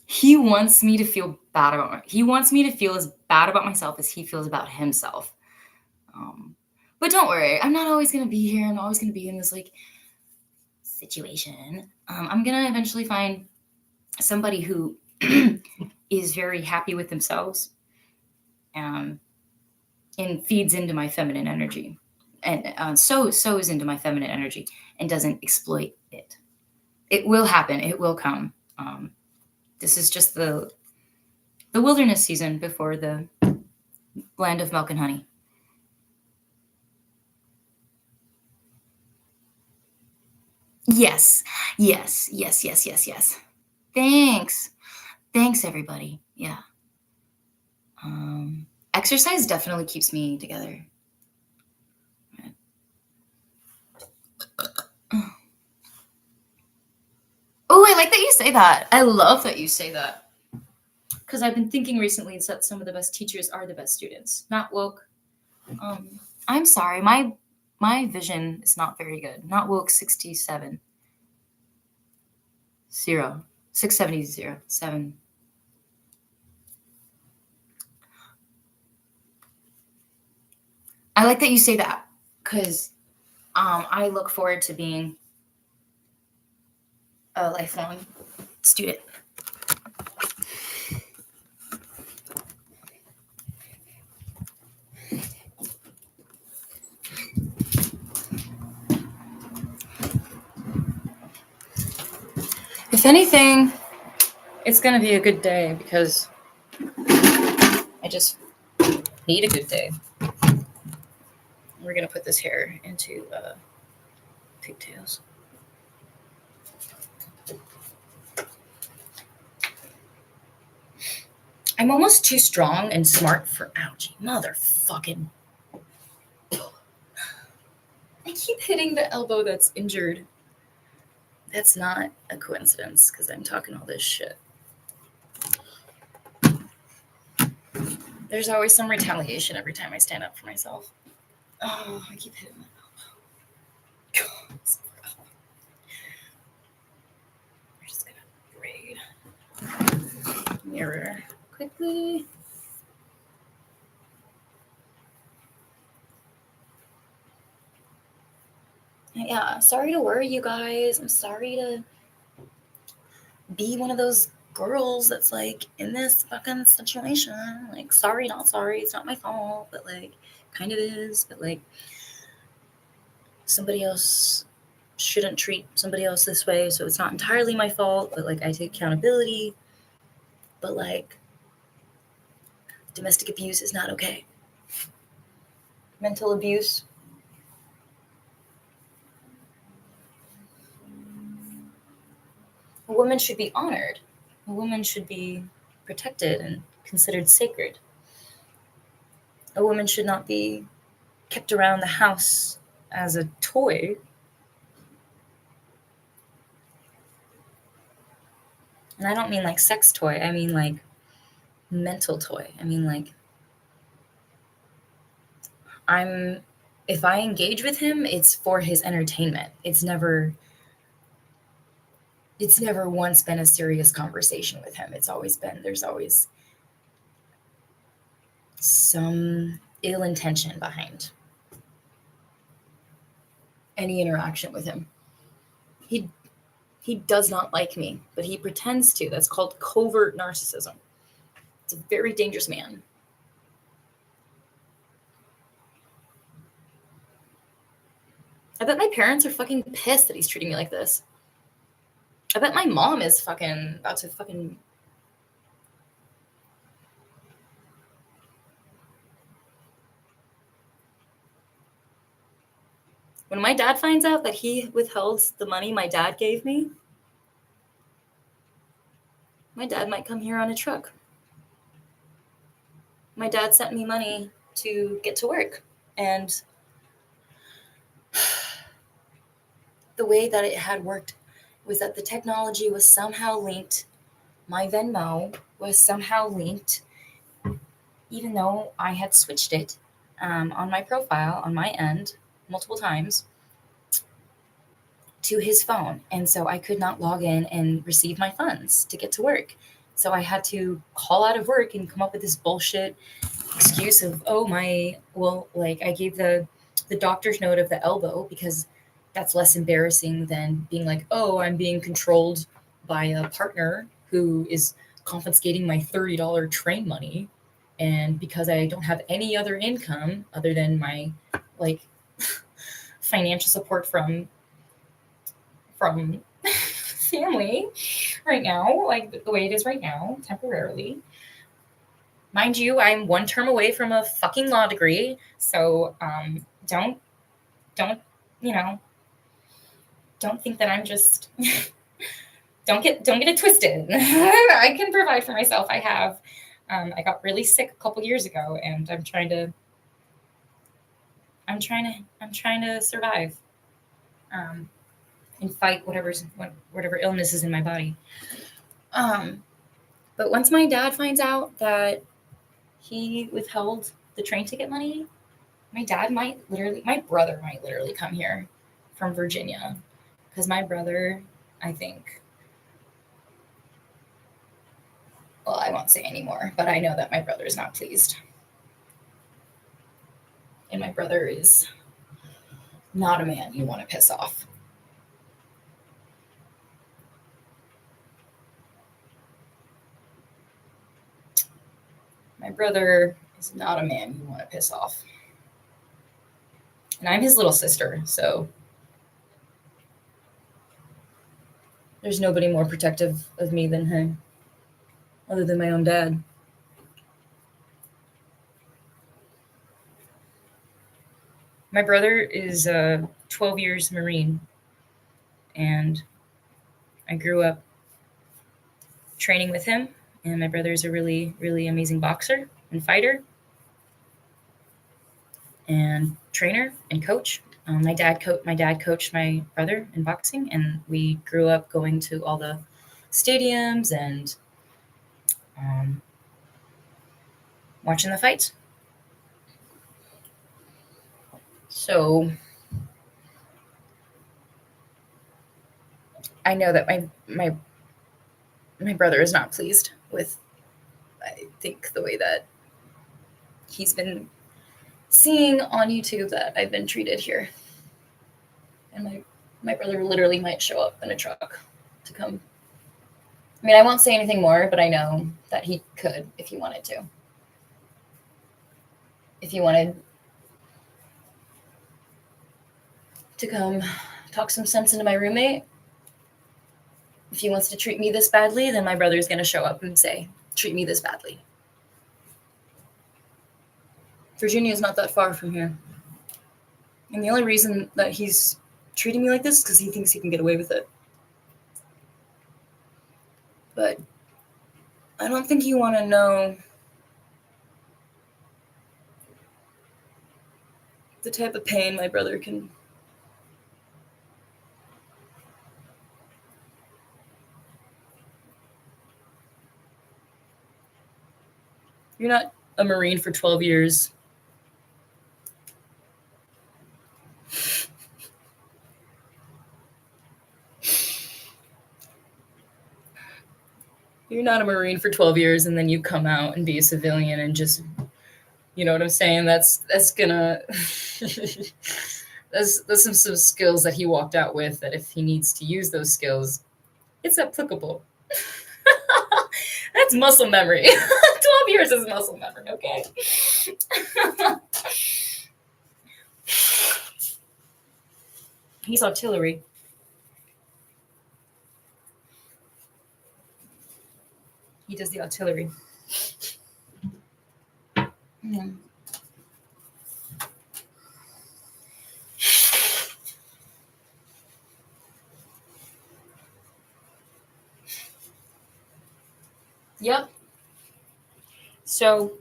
He wants me to feel bad about he wants me to feel as bad about myself as he feels about himself. But don't worry, I'm not always going to be here. I'm always going to be in this, like, situation. I'm going to eventually find somebody who is very happy with themselves and feeds into my feminine energy. And so is into my feminine energy and doesn't exploit it. It will happen. It will come. This is just the wilderness season before the land of milk and honey. Yes. Thanks, everybody. Yeah. Exercise definitely keeps me together. Oh, I like that you say that. I love that you say that. Because I've been thinking recently that some of the best teachers are the best students. Not woke. I'm sorry, my vision is not very good. Not woke 67. 0. 670 7. I like that you say that because I look forward to being a lifelong student. If anything, it's going to be a good day because I just need a good day. We're going to put this hair into pigtails. I'm almost too strong and smart for ouchie. Motherfucking. I keep hitting the elbow that's injured. That's not a coincidence because I'm talking all this shit. There's always some retaliation every time I stand up for myself. Oh, I keep hitting my elbow. We're just gonna braid. Mirror quickly. Yeah, sorry to worry you guys. I'm sorry to be one of those girls that's like in this fucking situation. Like, sorry, not sorry. It's not my fault, but like, kind of is. But like, somebody else shouldn't treat somebody else this way, so it's not entirely my fault. But like, I take accountability. But like, domestic abuse is not okay. Mental abuse. A woman should be honored. A woman should be protected and considered sacred. A woman should not be kept around the house as a toy. And I don't mean like sex toy. I mean like mental toy. I mean like if I engage with him, it's for his entertainment. It's never once been a serious conversation with him. It's always been, there's always some ill intention behind any interaction with him. He does not like me, but he pretends to. That's called covert narcissism. It's a very dangerous man. I bet my parents are fucking pissed that he's treating me like this. I bet my mom is fucking about to fucking... When my dad finds out that he withheld the money my dad gave me, my dad might come here on a truck. My dad sent me money to get to work. And the way that it had worked was that the technology was somehow linked. My Venmo was somehow linked, even though I had switched it on my profile, on my end, multiple times, to his phone. And so I could not log in and receive my funds to get to work. So I had to call out of work and come up with this bullshit excuse of, I gave the doctor's note of the elbow because that's less embarrassing than being like, I'm being controlled by a partner who is confiscating my $30 train money. And because I don't have any other income other than my financial support from family right now, like the way it is right now, temporarily. Mind you, I'm one term away from a fucking law degree, so don't don't think that I'm just don't get it twisted. I can provide for myself. I have. I got really sick a couple years ago, and I'm trying to survive, and fight whatever illness is in my body. But once my dad finds out that he withheld the train ticket money, my brother might literally come here from Virginia, because my brother, I think, well, I won't say anymore, but I know that my brother is not pleased. And my brother is not a man you want to piss off. My brother is not a man you want to piss off. And I'm his little sister, so there's nobody more protective of me than him, other than my own dad. My brother is 12 years Marine, and I grew up training with him, and my brother is a really, really amazing boxer and fighter and trainer and coach. My dad coached my brother in boxing, and we grew up going to all the stadiums and watching the fights. So I know that my brother is not pleased with, I think, the way that he's been seeing on YouTube that I've been treated here. And my brother literally might show up in a truck to come. I mean, I won't say anything more, but I know that he could if he wanted to. If he wanted to come talk some sense into my roommate, if he wants to treat me this badly, then my brother's going to show up and say, treat me this badly. Virginia is not that far from here. And the only reason that he's treating me like this is because he thinks he can get away with it. But I don't think you want to know the type of pain my brother can. You're not a Marine for 12 years. You're not a Marine for 12 years and then you come out and be a civilian and just, you know what I'm saying? That's gonna, that's some skills that he walked out with, that if he needs to use those skills, it's applicable. That's muscle memory. 12 years is muscle memory, okay? He's artillery. He does the artillery. Mm. Yep. So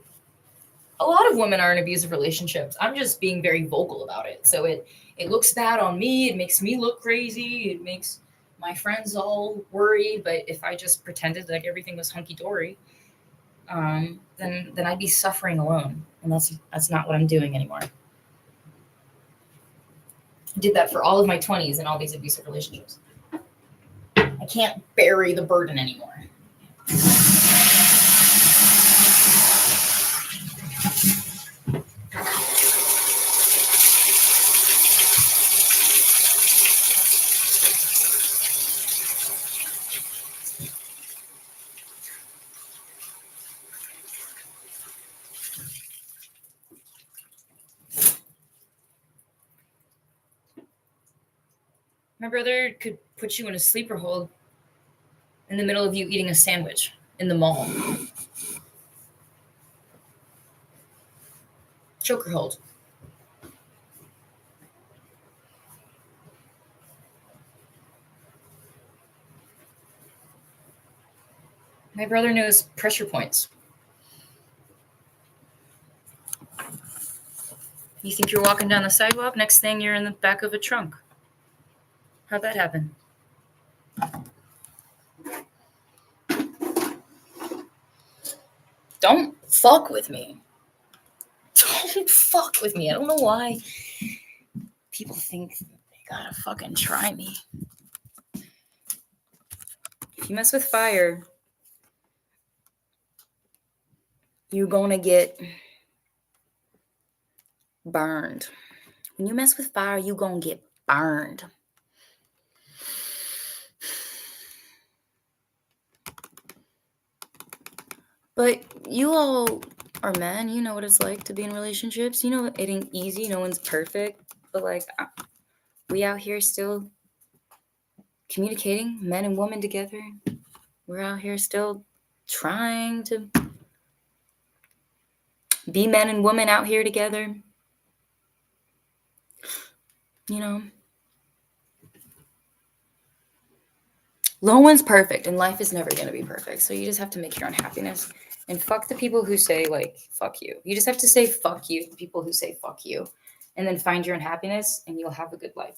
a lot of women are in abusive relationships. I'm just being very vocal about it. So it looks bad on me. It makes me look crazy. It makes my friends all worried. But if I just pretended like everything was hunky-dory, then I'd be suffering alone. And that's not what I'm doing anymore. I did that for all of my 20s and all these abusive relationships. I can't bury the burden anymore. My brother could put you in a sleeper hold in the middle of you eating a sandwich in the mall. Choker hold. My brother knows pressure points. You think you're walking down the sidewalk, next thing you're in the back of a trunk. How'd that happen? Don't fuck with me. Don't fuck with me. I don't know why people think they gotta fucking try me. If you mess with fire, you're gonna get burned. When you mess with fire, you're gonna get burned. But you all are men. You know what it's like to be in relationships. You know it ain't easy. No one's perfect. But like, we out here still communicating, men and women together. We're out here still trying to be men and women out here together. You know, no one's perfect, and life is never going to be perfect. So you just have to make your own happiness. And fuck the people who say, like, fuck you. You just have to say fuck you to people who say fuck you. And then find your own happiness, and you'll have a good life.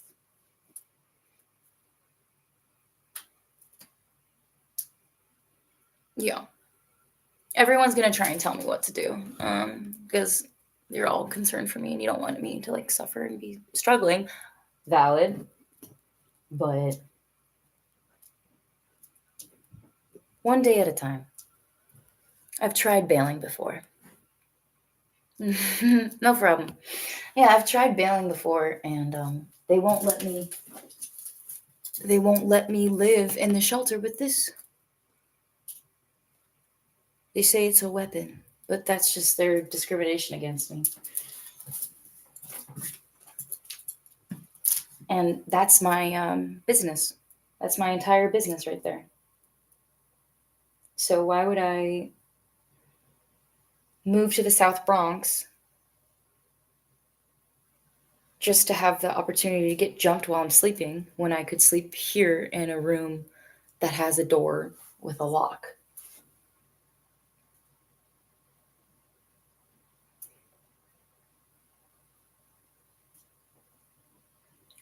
Yeah. Everyone's going to try and tell me what to do. Because you're all concerned for me, and you don't want me to, like, suffer and be struggling. Valid. But one day at a time. I've tried bailing before. No problem. Yeah, I've tried bailing before, and they won't let me live in the shelter with this. They say it's a weapon, but that's just their discrimination against me. And that's my business. That's my entire business right there. So why would I move to the South Bronx just to have the opportunity to get jumped while I'm sleeping when I could sleep here in a room that has a door with a lock?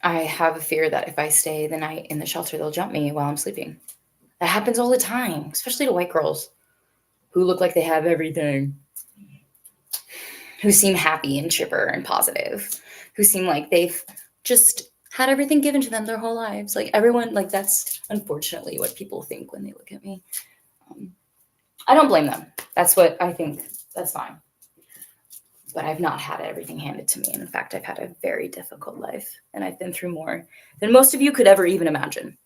I have a fear that if I stay the night in the shelter, they'll jump me while I'm sleeping. That happens all the time, especially to white girls who look like they have everything, who seem happy and chipper and positive, who seem like they've just had everything given to them their whole lives. Like everyone, like that's unfortunately what people think when they look at me. I don't blame them. That's what I think. That's fine. But I've not had everything handed to me. And in fact, I've had a very difficult life. And I've been through more than most of you could ever even imagine.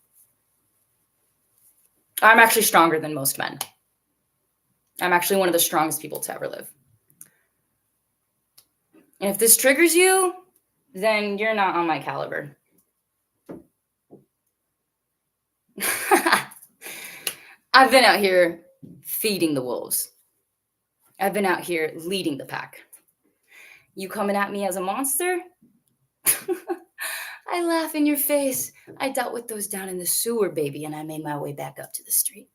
I'm actually stronger than most men. I'm actually one of the strongest people to ever live. And if this triggers you, then you're not on my caliber. I've been out here feeding the wolves. I've been out here leading the pack. You coming at me as a monster? I laugh in your face. I dealt with those down in the sewer, baby, and I made my way back up to the street.